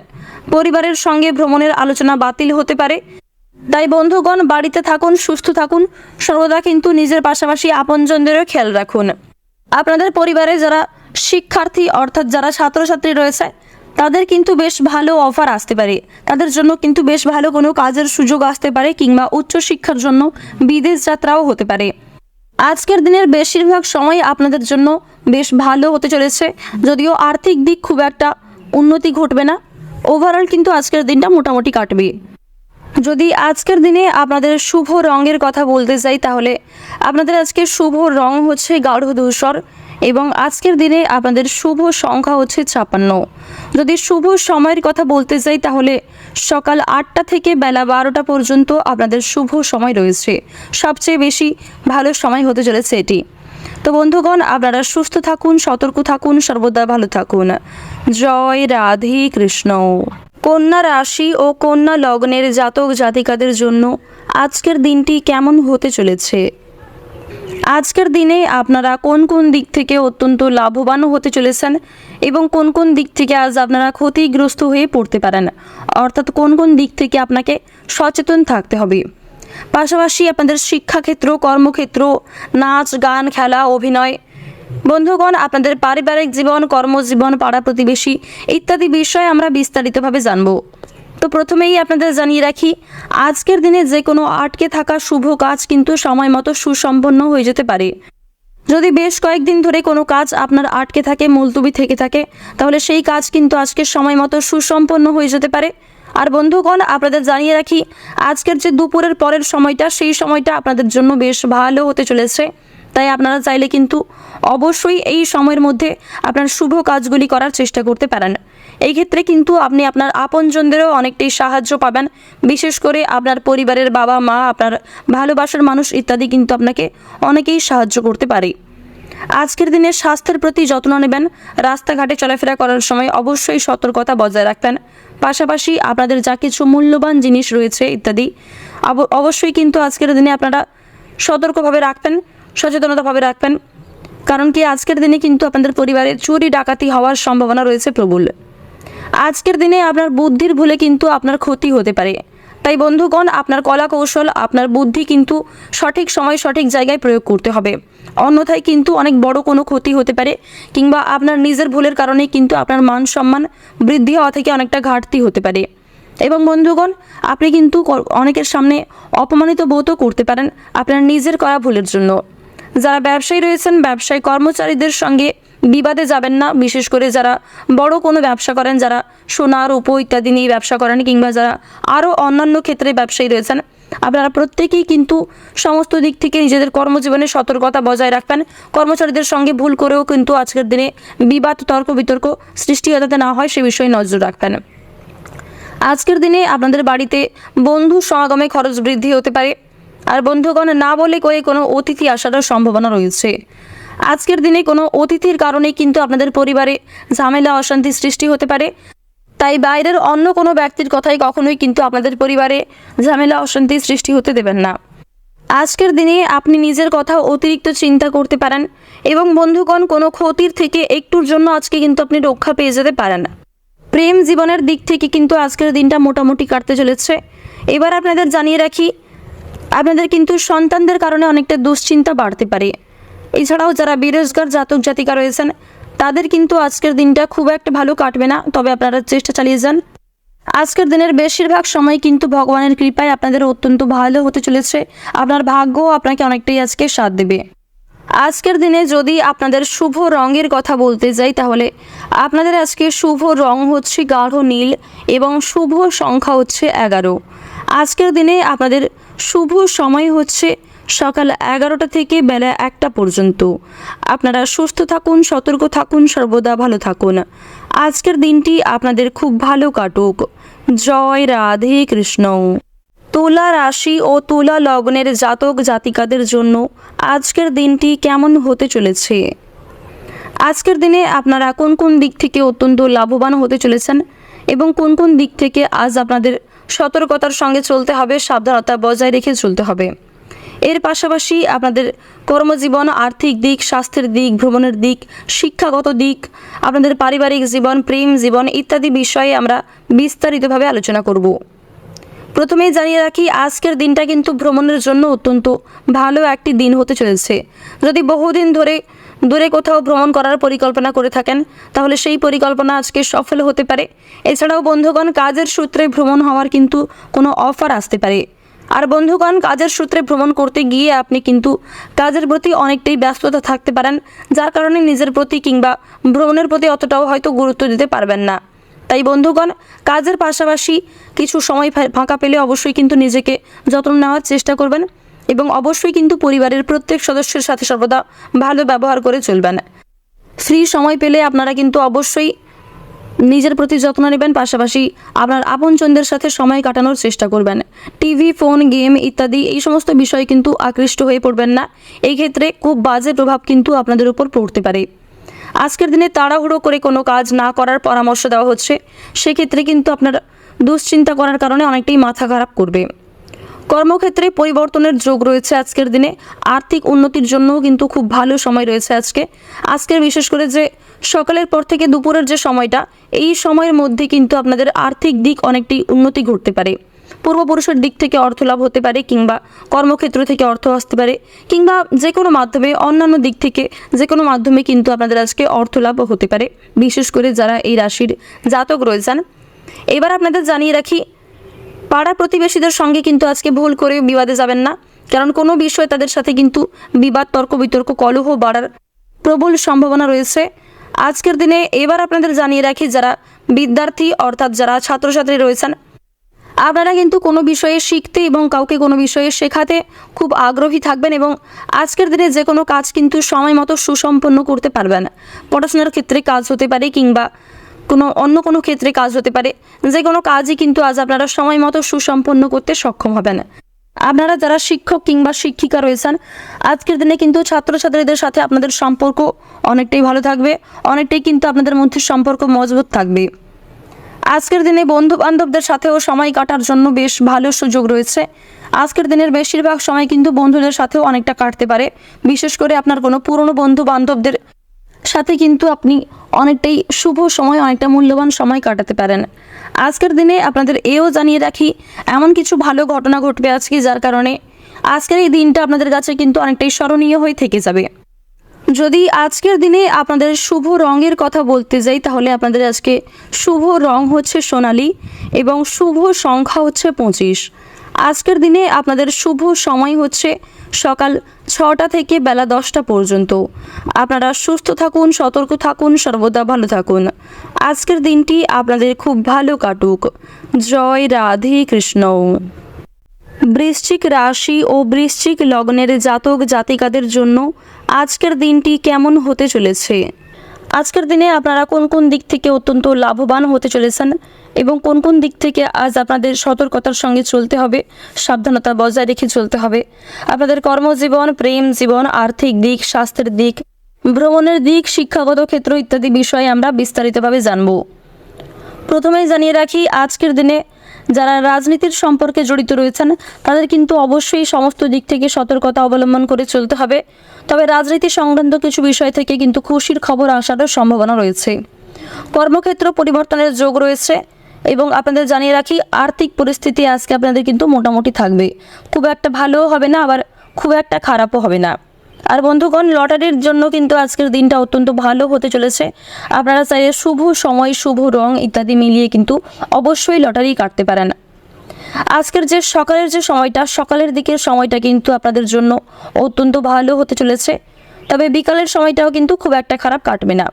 পরিবারের সঙ্গে ভ্রমণের আলোচনা বাতিল হতে পারে। তাই বন্ধুগণ বাড়িতে থাকুন, সুস্থ থাকুন, সর্বদা কিন্তু নিজের পাশাপাশি আপনজনদেরও খেয়াল রাখুন। আপনাদের পরিবারে যারা শিক্ষার্থী অর্থাৎ যারা ছাত্রছাত্রী রয়েছে তাদের কিন্তু বেশ ভালো অফার আসতে পারে, তাদের জন্য কিন্তু বেশ ভালো কোনো কাজের সুযোগ আসতে পারে, কিংবা উচ্চশিক্ষার জন্য বিদেশ যাত্রাও হতে পারে। আজকের দিনের বেশিরভাগ সময় আপনাদের জন্য বেশ ভালো হতে চলেছে, যদিও আর্থিক দিক খুব একটা উন্নতি ঘটবে না। ওভারঅল কিন্তু আজকের দিনটা মোটামুটি কাটবে। যদি আজকের দিনে আপনাদের শুভ রঙের কথা বলতে চাই, তাহলে আপনাদের আজকের শুভ রং হচ্ছে গাঢ় ধূসর, এবং আজকের দিনে আপনাদের শুভ সংখ্যা হচ্ছে 56। যদি শুভ সময়ের কথা বলতে চাই, তাহলে সকাল 8টা থেকে বেলা 12টা পর্যন্ত আপনাদের শুভ সময় রয়েছে। সবচেয়ে বেশি ভালো সময় হতে চলেছে এটি। তো বন্ধুগণ, আপনারা সুস্থ থাকুন, সতর্ক থাকুন, সর্বদা ভালো থাকুন। জয় রাধে কৃষ্ণ। কন্যা রাশি ও কন্যা লগ্নের জাতক জাতিকাদের জন্য আজকের দিনটি কেমন হতে চলেছে? আজকের দিনে আপনারা কোন কোন দিক থেকে অত্যন্ত লাভবান হতে চলেছেন, এবং কোন কোন দিক থেকে আজ আপনারা ক্ষতিগ্রস্ত হয়ে পড়তে পারেন, অর্থাৎ কোন কোন দিক থেকে আপনাকে সচেতন থাকতে হবে। পাশাপাশি আপনাদের শিক্ষাক্ষেত্র, কর্মক্ষেত্র, নাচ গান, খেলা, অভিনয়, বন্ধুগণ, আপনাদের পারিবারিক জীবন, কর্মজীবন, পাড়া প্রতিবেশী ইত্যাদি বিষয়ে আমরা বিস্তারিতভাবে জানব। তো প্রথমেই আপনাদের জানিয়ে রাখি, আজকের দিনে যে কোনো আটকে থাকা শুভ কাজ কিন্তু সময় মতো সুসম্পন্ন হয়ে যেতে পারে। যদি বেশ কয়েকদিন ধরে কোনো কাজ আপনার আটকে থাকে, মুলতবি থেকে থাকে, তাহলে সেই কাজ কিন্তু আজকে সময় মতো সুসম্পন্ন হয়ে যেতে পারে। আর বন্ধুগণ, আপনাদের জানিয়ে রাখি, আজকের যে দুপুরের পরের সময়টা, সেই সময়টা আপনাদের জন্য বেশ ভালো হতে চলেছে। তাই আপনারা চাইলে কিন্তু অবশ্যই এই সময়ের মধ্যে আপনার শুভ কাজগুলি করার চেষ্টা করতে পারেন। এই ক্ষেত্রে কিন্তু আপনি আপনার আপনজনদেরও অনেকটাই সাহায্য পাবেন। বিশেষ করে আপনার পরিবারের বাবা মা, আপনার ভালোবাসার মানুষ ইত্যাদি কিন্তু আপনাকে অনেকেই সাহায্য করতে পারে। আজকের দিনে স্বাস্থ্যের প্রতি যত্ন নেবেন। রাস্তাঘাটে চলাফেরা করার সময় অবশ্যই সতর্কতা বজায় রাখবেন। পাশাপাশি আপনাদের যা কিছু মূল্যবান জিনিস রয়েছে ইত্যাদি অবশ্যই কিন্তু আজকের দিনে আপনারা সতর্কভাবে রাখবেন, সচেতনতাভাবে রাখবেন। কারণ কি, আজকের দিনে কিন্তু আপনাদের পরিবারে চুরি ডাকাতি হওয়ার সম্ভাবনা রয়েছে প্রবল। আজকের দিনে আপনার বুদ্ধির ভুলে কিন্তু আপনার ক্ষতি হতে পারে। তাই বন্ধুগণ, আপনার কলা কৌশল, আপনার বুদ্ধি কিন্তু সঠিক সময় সঠিক জায়গায় প্রয়োগ করতে হবে। অন্যথায় কিন্তু অনেক বড় কোনো ক্ষতি হতে পারে, কিংবা আপনার নিজের ভুলের কারণেই কিন্তু আপনার মান সম্মান বৃদ্ধি হওয়া থেকে অনেকটা ঘাটতি হতে পারে। এবং বন্ধুগণ, আপনি কিন্তু অনেকের সামনে অপমানিত বোধও করতে পারেন আপনার নিজের করা ভুলের জন্য। যারা ব্যবসায়ী রয়েছেন, ব্যবসায়ী কর্মচারীদের সঙ্গে বিবাদে যাবেন না। বিশেষ করে যারা বড় কোনো ব্যবসা করেন, যারা সোনা, রূপো ইত্যাদি নিয়ে ব্যবসা করেন, কিংবা যারা আরও অন্যান্য ক্ষেত্রে ব্যবসায়ী রয়েছেন, আপনারা প্রত্যেকেই কিন্তু সমস্ত দিক থেকে নিজেদের কর্মজীবনে সতর্কতা বজায় রাখবেন। কর্মচারীদের সঙ্গে ভুল করেও কিন্তু আজকের দিনে বিবাদ, তর্ক বিতর্ক সৃষ্টি যাতে না হয় সে বিষয়ে নজর রাখবেন। আজকের দিনে আপনাদের বাড়িতে বন্ধু সমাগমে খরচ বৃদ্ধি হতে পারে। আর বন্ধুগণ, না বলে কয়ে কোনো অতিথি আসারও সম্ভাবনা রয়েছে। আজকের দিনে কোনো অতিথির কারণে কিন্তু আপনাদের পরিবারে ঝামেলা, অশান্তি সৃষ্টি হতে পারে। তাই বাইরের অন্য কোনো ব্যক্তির কথাই কখনোই কিন্তু আপনাদের পরিবারে ঝামেলা, অশান্তি সৃষ্টি হতে দেবেন না। আজকের দিনে আপনি নিজের কথা অতিরিক্ত চিন্তা করতে পারেন, এবং বন্ধুগণ, কোনো ক্ষতির থেকে একটুর জন্য আজকে কিন্তু আপনি রক্ষা পেয়ে যেতে পারেন। প্রেম জীবনের দিক থেকে কিন্তু আজকের দিনটা মোটামুটি কাটতে চলেছে। এবার আপনাদের জানিয়ে রাখি, আপনাদের কিন্তু সন্তানদের কারণে অনেকটা দুশ্চিন্তা বাড়তে পারে। এছাড়াও যারা বেরোজগার জাতক জাতিকা রয়েছেন, তাদের কিন্তু আজকের দিনটা খুব একটা ভালো কাটবে না। তবে আপনারা চেষ্টা চালিয়ে যান। আজকের দিনের বেশিরভাগ সময় কিন্তু ভগবানের কৃপায় আপনাদের অত্যন্ত ভালো হতে চলেছে। আপনার ভাগ্য আপনাকে অনেকটাই আজকে সাথ দেবে। আজকের দিনে যদি আপনাদের শুভ রঙের কথা বলতে যাই, তাহলে আপনাদের আজকে শুভ রং হচ্ছে গাঢ় নীল, এবং শুভ সংখ্যা হচ্ছে 11। আজকের দিনে আপনাদের শুভ সময় হচ্ছে সকাল 11টা থেকে বেলা 1টা পর্যন্ত। আপনারা সুস্থ থাকুন, সতর্ক থাকুন, সর্বদা ভালো থাকুন। আজকের দিনটি আপনাদের খুব ভালো কাটুক। জয় রাধে কৃষ্ণ। তুলা রাশি ও তুলা লগ্নের জাতক জাতিকাদের জন্য আজকের দিনটি কেমন হতে চলেছে? আজকের দিনে আপনারা কোন কোন দিক থেকে অত্যন্ত লাভবান হতে চলেছেন, এবং কোন কোন দিক থেকে আজ আপনাদের সতর্কতার সঙ্গে চলতে হবে, সাবধানতা বজায় রেখে চলতে হবে। এর পাশাপাশি আপনাদের কর্মজীবন, আর্থিক দিক, স্বাস্থ্যের দিক, ভ্রমণের দিক, শিক্ষাগত দিক, আপনাদের পারিবারিক জীবন, প্রেম জীবন ইত্যাদি বিষয়ে আমরা বিস্তারিতভাবে আলোচনা করব। প্রথমেই জানিয়ে রাখি, আজকের দিনটা কিন্তু ভ্রমণের জন্য অত্যন্ত ভালো একটি দিন হতে চলেছে। যদি বহুদিন ধরে দূরে কোথাও ভ্রমণ করার পরিকল্পনা করে থাকেন তাহলে সেই পরিকল্পনা আজকে সফল হতে পারে। এছাড়াও বন্ধুগণ, কাজের সূত্রে ভ্রমণ হওয়ার কিন্তু কোনো অফার আসতে পারে। আর বন্ধুগণ, কাজের সূত্রে ভ্রমণ করতে গিয়ে আপনি কিন্তু কাজের প্রতি অনেকটাই ব্যস্ততা থাকতে পারেন, যার কারণে নিজের প্রতি কিংবা ভ্রমণের প্রতি অতটাও হয়তো গুরুত্ব দিতে পারবেন না। তাই বন্ধুগণ, কাজের পাশাপাশি কিছু সময় ফাঁকা পেলে অবশ্যই কিন্তু নিজেকে যত্ন নেওয়ার চেষ্টা করবেন এবং অবশ্যই কিন্তু পরিবারের প্রত্যেক সদস্যের সাথে সর্বদা ভালো ব্যবহার করে চলবেন। ফ্রি সময় পেলে আপনারা কিন্তু অবশ্যই নিজের প্রতি যত্ন নেবেন, পাশাপাশি আপনার আপনজনদের সাথে সময় কাটানোর চেষ্টা করবেন। টিভি, ফোন, গেম ইত্যাদি এই সমস্ত বিষয়ে কিন্তু আকৃষ্ট হয়ে পড়বেন না। এই ক্ষেত্রে খুব বাজে প্রভাব কিন্তু আপনাদের উপর পড়তে পারে। আজকের দিনে তাড়াহুড়ো করে কোনো কাজ না করার পরামর্শ দেওয়া হচ্ছে। সেক্ষেত্রে কিন্তু আপনার দুশ্চিন্তা করার কারণে অনেকটাই মাথা খারাপ করবে। কর্মক্ষেত্রে পরিবর্তনের যোগ রয়েছে আজকের দিনে। আর্থিক উন্নতির জন্যও কিন্তু খুব ভালো সময় রয়েছে আজকের বিশেষ করে যে সকালের পর থেকে দুপুরের যে সময়টা, এই সময়ের মধ্যে কিন্তু আপনাদের আর্থিক দিক অনেকটাই উন্নতি ঘটতে পারে। পূর্বপুরুষের দিক থেকে অর্থ লাভ হতে পারে, কিংবা কর্মক্ষেত্র থেকে অর্থ আসতে পারে, কিংবা যে কোনো মাধ্যমে অন্যান্য দিক থেকে যে কোনো মাধ্যমে কিন্তু আপনাদের আজকে অর্থ লাভ হতে পারে, বিশেষ করে যারা এই রাশির জাতক রয়েছেন। এবার আপনাদের জানিয়ে রাখি, পাড়া প্রতিবেশীদের সঙ্গে কিন্তু আজকে ভুল করে বিবাদে যাবেন না, কারণ কোনো বিষয়ে তাদের সাথে কিন্তু বিবাদ, তর্ক বিতর্ক, কলহ বাড়ার প্রবল সম্ভাবনা রয়েছে আজকের দিনে। এবার আপনাদের জানিয়ে রাখি, যারা বিদ্যার্থী অর্থাৎ যারা ছাত্রছাত্রী রয়েছেন, আপনারা কিন্তু কোনো বিষয়ে শিখতে এবং কাউকে কোনো বিষয়ে শেখাতে খুব আগ্রহী থাকবেন এবং আজকের দিনে যে কোনো কাজ কিন্তু সময় মতো সুসম্পন্ন করতে পারবেন। পড়াশোনার ক্ষেত্রে কাজ হতে পারে, কিংবা অন্য কোনো ক্ষেত্রে কাজ হতে পারে। যে কোনো কাজই কিন্তু আজ আপনারা সময় মতো সুসম্পন্ন করতে সক্ষম হবেন। আপনারা যারা শিক্ষক কিংবা শিক্ষিকা রয়েছেন, আজকের দিনে কিন্তু ছাত্রছাত্রীদের সাথে আপনাদের সম্পর্ক অনেকটাই ভালো থাকবে, অনেকটাই কিন্তু আপনাদের মধ্যে সম্পর্ক মজবুত থাকবে। আজকের দিনে বন্ধু বান্ধবদের সাথেও সময় কাটার জন্য বেশ ভালো সুযোগ রয়েছে। আজকের দিনের বেশিরভাগ সময় কিন্তু বন্ধুদের সাথেও অনেকটা কাটতে পারে, বিশেষ করে আপনার কোনো পুরনো বন্ধু বান্ধবদের সাথে কিন্তু আপনি অনেকটাই শুভ সময়, অনেকটা মূল্যবান সময় কাটাতে পারেন। আজকের দিনে আপনাদের এও জানিয়ে রাখি, এমন কিছু ভালো ঘটনা ঘটবে আজকে, যার কারণে আজকের এই দিনটা আপনাদের কাছে কিন্তু অনেকটাই স্মরণীয় হয়ে থেকে যাবে। যদি আজকের দিনে আপনাদের শুভ রঙের কথা বলতে যাই, তাহলে আপনাদের আজকে শুভ রং হচ্ছে সোনালী এবং শুভ সংখ্যা হচ্ছে 25। আজকের দিনে আপনাদের শুভ সময় হচ্ছে সকাল 6টা থেকে বেলা 10টা পর্যন্ত। আপনারা সুস্থ থাকুন, সতর্ক থাকুন, সর্বদা ভালো থাকুন। আজকের দিনটি আপনাদের খুব ভালো কাটুক। জয় রাধে কৃষ্ণ। বৃশ্চিক রাশি ও বৃশ্চিক লগ্নের জাতক জাতিকাদের জন্য আজকের দিনটি কেমন হতে চলেছে? আজকের দিনে আপনারা কোন কোন দিক থেকে অত্যন্ত লাভবান হতে চলেছেন এবং কোন কোন দিক থেকে আজ আপনাদের সতর্কতার সঙ্গে চলতে হবে, সাবধানতা বজায় রেখে চলতে হবে। আপনাদের কর্মজীবন, প্রেম জীবন, আর্থিক দিক, স্বাস্থ্যের দিক, ভ্রমণের দিক, শিক্ষাগত ক্ষেত্র ইত্যাদি বিষয়ে আমরা বিস্তারিতভাবে জানব। প্রথমেই জানিয়ে রাখি, আজকের দিনে যারা রাজনীতির সম্পর্কে জড়িত রয়েছেন তাদের কিন্তু অবশ্যই সমস্ত দিক থেকে সতর্কতা অবলম্বন করে চলতে হবে। তবে রাজনীতি সংক্রান্ত কিছু বিষয় থেকে কিন্তু খুশির খবর আসারও সম্ভাবনা রয়েছে। কর্মক্ষেত্র পরিবর্তনের যোগ রয়েছে এবং আপনাদের জানিয়ে রাখি, আর্থিক পরিস্থিতি আজকে আপনাদের কিন্তু মোটামুটি থাকবে। খুব একটা ভালোও হবে না, আবার খুব একটা খারাপও হবে না। আর বন্ধুগণ, লটারির জন্য কিন্তু আজকের দিনটা অত্যন্ত ভালো হতে চলেছে। আপনারা চাইলে শুভ সময়, শুভ রং ইত্যাদি মিলিয়ে কিন্তু অবশ্যই লটারি কাটতে পারেন। আজকের যে সকালের যে সময়টা, সকালের দিকের সময়টা কিন্তু আপনাদের জন্য অত্যন্ত ভালো হতে চলেছে। তবে বিকালের সময়টাও কিন্তু খুব একটা খারাপ কাটবে না।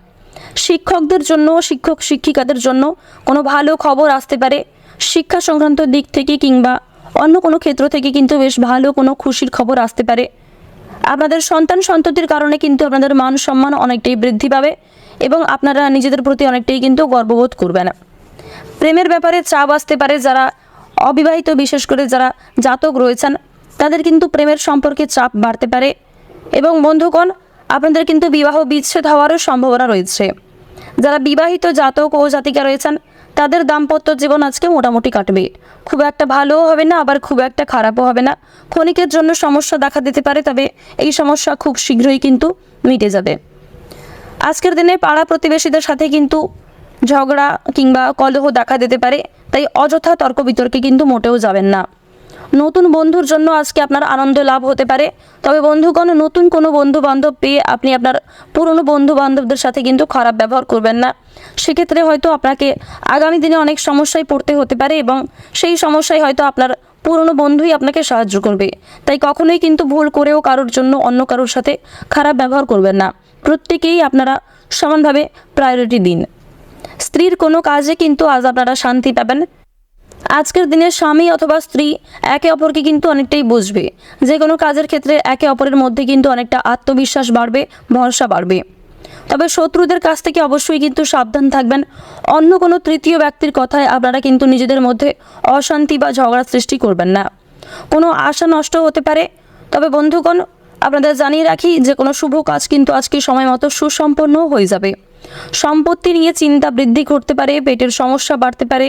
শিক্ষকদের জন্য, শিক্ষক শিক্ষিকাদের জন্য কোনো ভালো খবর আসতে পারে। শিক্ষা সংক্রান্ত দিক থেকে কিংবা অন্য কোনো ক্ষেত্র থেকে কিন্তু বেশ ভালো কোনো খুশির খবর আসতে পারে। আপনাদের সন্তান সন্ততির কারণে কিন্তু আপনাদের মান সম্মান অনেকটাই বৃদ্ধি পাবে এবং আপনারা নিজেদের প্রতি অনেকটাই কিন্তু গর্ববোধ করবেন। প্রেমের ব্যাপারে চাপ আসতে পারে। যারা অবিবাহিত, বিশেষ করে যারা জাতক রয়েছেন, তাদের কিন্তু প্রেমের সম্পর্কে চাপ বাড়তে পারে এবং বন্ধুগণ, আপনাদের কিন্তু বিবাহ বিচ্ছেদ হওয়ারও সম্ভাবনা রয়েছে। যারা বিবাহিত জাতক ও জাতিকা রয়েছেন, তাদের দাম্পত্য জীবন আজকে মোটামুটি কাটবে। খুব একটা ভালোও হবে না, আবার খুব একটা খারাপও হবে না। ক্ষণিকের জন্য সমস্যা দেখা দিতে পারে, তবে এই সমস্যা খুব শীঘ্রই কিন্তু মিটে যাবে। আজকের দিনে পাড়া প্রতিবেশীদের সাথে কিন্তু ঝগড়া কিংবা কলহ দেখা দিতে পারে, তাই অযথা তর্ক বিতর্কে কিন্তু মোটেও যাবেন না। নতুন বন্ধুর জন্য আজকে আপনার আনন্দ লাভ হতে পারে। তবে বন্ধুগণ, নতুন কোনো বন্ধু বান্ধব পেয়ে আপনি আপনার পুরনো বন্ধু বান্ধবদের সাথে কিন্তু খারাপ ব্যবহার করবেন না। সেক্ষেত্রে হয়তো আপনাকে আগামী দিনে অনেক সমস্যায় পড়তে হতে পারে এবং সেই সমস্যায় হয়তো আপনার পুরনো বন্ধুই আপনাকে সাহায্য করবে। তাই কখনোই কিন্তু ভুল করেও কারোর জন্য অন্য কারোর সাথে খারাপ ব্যবহার করবেন না। প্রত্যেকেই আপনারা সমানভাবে প্রায়োরিটি দিন। স্ত্রীর কোনো কাজে কিন্তু আজ আপনারা শান্তি পাবেন। আজকের দিনে স্বামী অথবা স্ত্রী একে অপরকে কিন্তু অনেকটাই বুঝবে। যে কোনো কাজের ক্ষেত্রে একে অপরের মধ্যে কিন্তু অনেকটা আত্মবিশ্বাস বাড়বে, ভরসা বাড়বে। তবে শত্রুদের কাছ থেকে অবশ্যই কিন্তু সাবধান থাকবেন। অন্য কোনো তৃতীয় ব্যক্তির কথায় আপনারা কিন্তু নিজেদের মধ্যে অশান্তি বা ঝগড়া সৃষ্টি করবেন না। কোনো আশা নষ্ট হতে পারে। তবে বন্ধুগণ, আপনাদের জানিয়ে রাখি যে কোনো শুভ কাজ কিন্তু আজকে সময় মতো সুসম্পন্ন হয়ে যাবে। সম্পত্তি নিয়ে চিন্তা বৃদ্ধি ঘটতে পারে, পেটের সমস্যা বাড়তে পারে।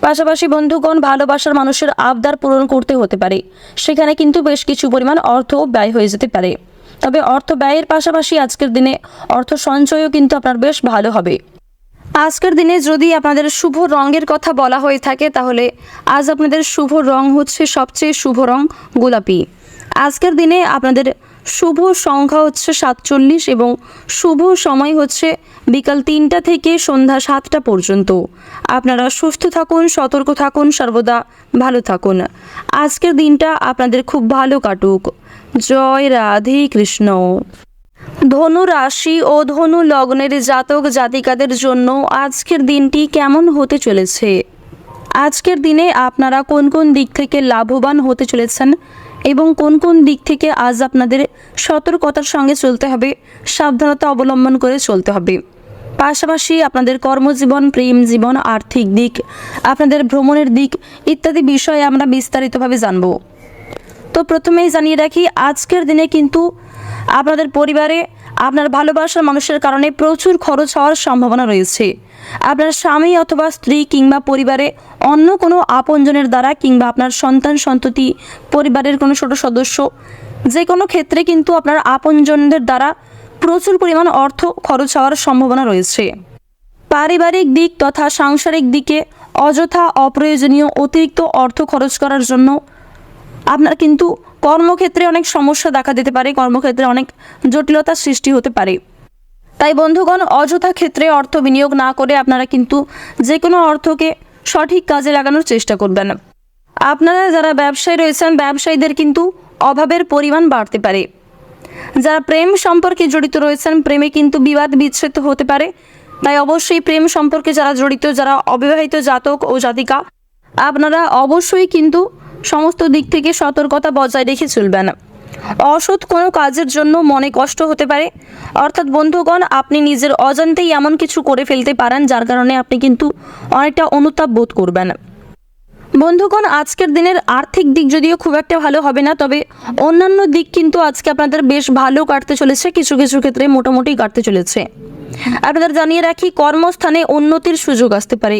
পাশাপাশি বন্ধুগণ, ভালোবাসার মানুষের আবদার পূরণ করতে হতে পারে। সেখানে কিন্তু বেশ কিছু পরিমাণ অর্থ ব্যয় হয়ে যেতে পারে। তবে অর্থ ব্যয়ের পাশাপাশি আজকের দিনে অর্থ সঞ্চয়ও কিন্তু আপনার বেশ ভালো হবে। আজকের দিনে যদি আপনাদের শুভ রঙের কথা বলা হয়ে থাকে তাহলে আজ আপনাদের শুভ রং হচ্ছে, সবচেয়ে শুভ রং গোলাপি। আজকের দিনে আপনাদের শুভ সংখ্যা হচ্ছে 47 এবং শুভ সময় হচ্ছে বিকাল 3টা থেকে সন্ধ্যা 7টা পর্যন্ত। আপনারা সুস্থ থাকুন, সতর্ক থাকুন, সর্বদা ভালো থাকুন। আজকের দিনটা আপনাদের খুব ভালো কাটুক। জয় রাধে কৃষ্ণ। ধনু রাশি ও ধনু লগ্নের জাতক জাতিকাদের জন্য আজকের দিনটি কেমন হতে চলেছে? আজকের দিনে আপনারা কোন কোন দিক থেকে লাভবান হতে চলেছেন এবং কোন কোন দিক থেকে আজ আপনাদের সতর্কতার সঙ্গে চলতে হবে, সাবধানতা অবলম্বন করে চলতে হবে। পাশাপাশি আপনাদের কর্মজীবন, প্রেম জীবন, আর্থিক দিক, আপনাদের ভ্রমণের দিক ইত্যাদি বিষয়ে আমরা বিস্তারিতভাবে জানব। তো প্রথমেই জানিয়ে রাখি, আজকের দিনে কিন্তু আপনাদের পরিবারে আপনার ভালোবাসার মানুষের কারণে প্রচুর খরচ হওয়ার সম্ভাবনা রয়েছে। আপনার স্বামী অথবা স্ত্রী কিংবা পরিবারে অন্য কোনো আপনজনের দ্বারা কিংবা আপনার সন্তান সন্ততি, পরিবারের কোনো ছোট সদস্য, যে কোনো ক্ষেত্রে কিন্তু আপনার আপনজনদের দ্বারা প্রচুর পরিমাণ অর্থ খরচ হওয়ার সম্ভাবনা রয়েছে। পারিবারিক দিক তথা সাংসারিক দিকে অযথা অপ্রয়োজনীয় অতিরিক্ত অর্থ খরচ করার জন্য আপনার কিন্তু কর্মক্ষেত্রে অনেক সমস্যা দেখা দিতে পারে, কর্মক্ষেত্রে অনেক জটিলতার সৃষ্টি হতে পারে। তাই বন্ধুগণ, অযথা ক্ষেত্রে অর্থ বিনিয়োগ না করে আপনারা কিন্তু যে কোনো অর্থকে সঠিক কাজে লাগানোর চেষ্টা করবেন। আপনারা যারা ব্যবসায়ী রয়েছেন, ব্যবসায়ীদের কিন্তু অভাবের পরিমাণ বাড়তে পারে। যারা প্রেম সম্পর্কে জড়িত রয়েছেন, প্রেমে কিন্তু বিবাদ বিচ্ছেদ হতে পারে। তাই অবশ্যই প্রেম সম্পর্কে যারা জড়িত, যারা অবিবাহিত জাতক ও জাতিকা, আপনারা অবশ্যই কিন্তু সমস্ত দিক থেকে সতর্কতা বজায় রেখে চলবেন। অসৎ কোনো কাজের জন্য মনে কষ্ট হতে পারে। অর্থাৎ বন্ধুগণ, আপনি নিজের অজান্তেই এমন কিছু করে ফেলতে পারেন যার কারণে আপনি কিন্তু অনেকটা অনুতাপ বোধ করবেন। বন্ধুগণ, আজকের দিনের আর্থিক দিক যদিও খুব একটা ভালো হবে না, তবে অন্যান্য দিক কিন্তু আজকে আপনাদের বেশ ভালো কাটতে চলেছে, কিছু কিছু ক্ষেত্রে মোটামুটি কাটতে চলেছে। আপনাদের জানিয়ে রাখি, কর্মস্থানে উন্নতির সুযোগ আসতে পারে।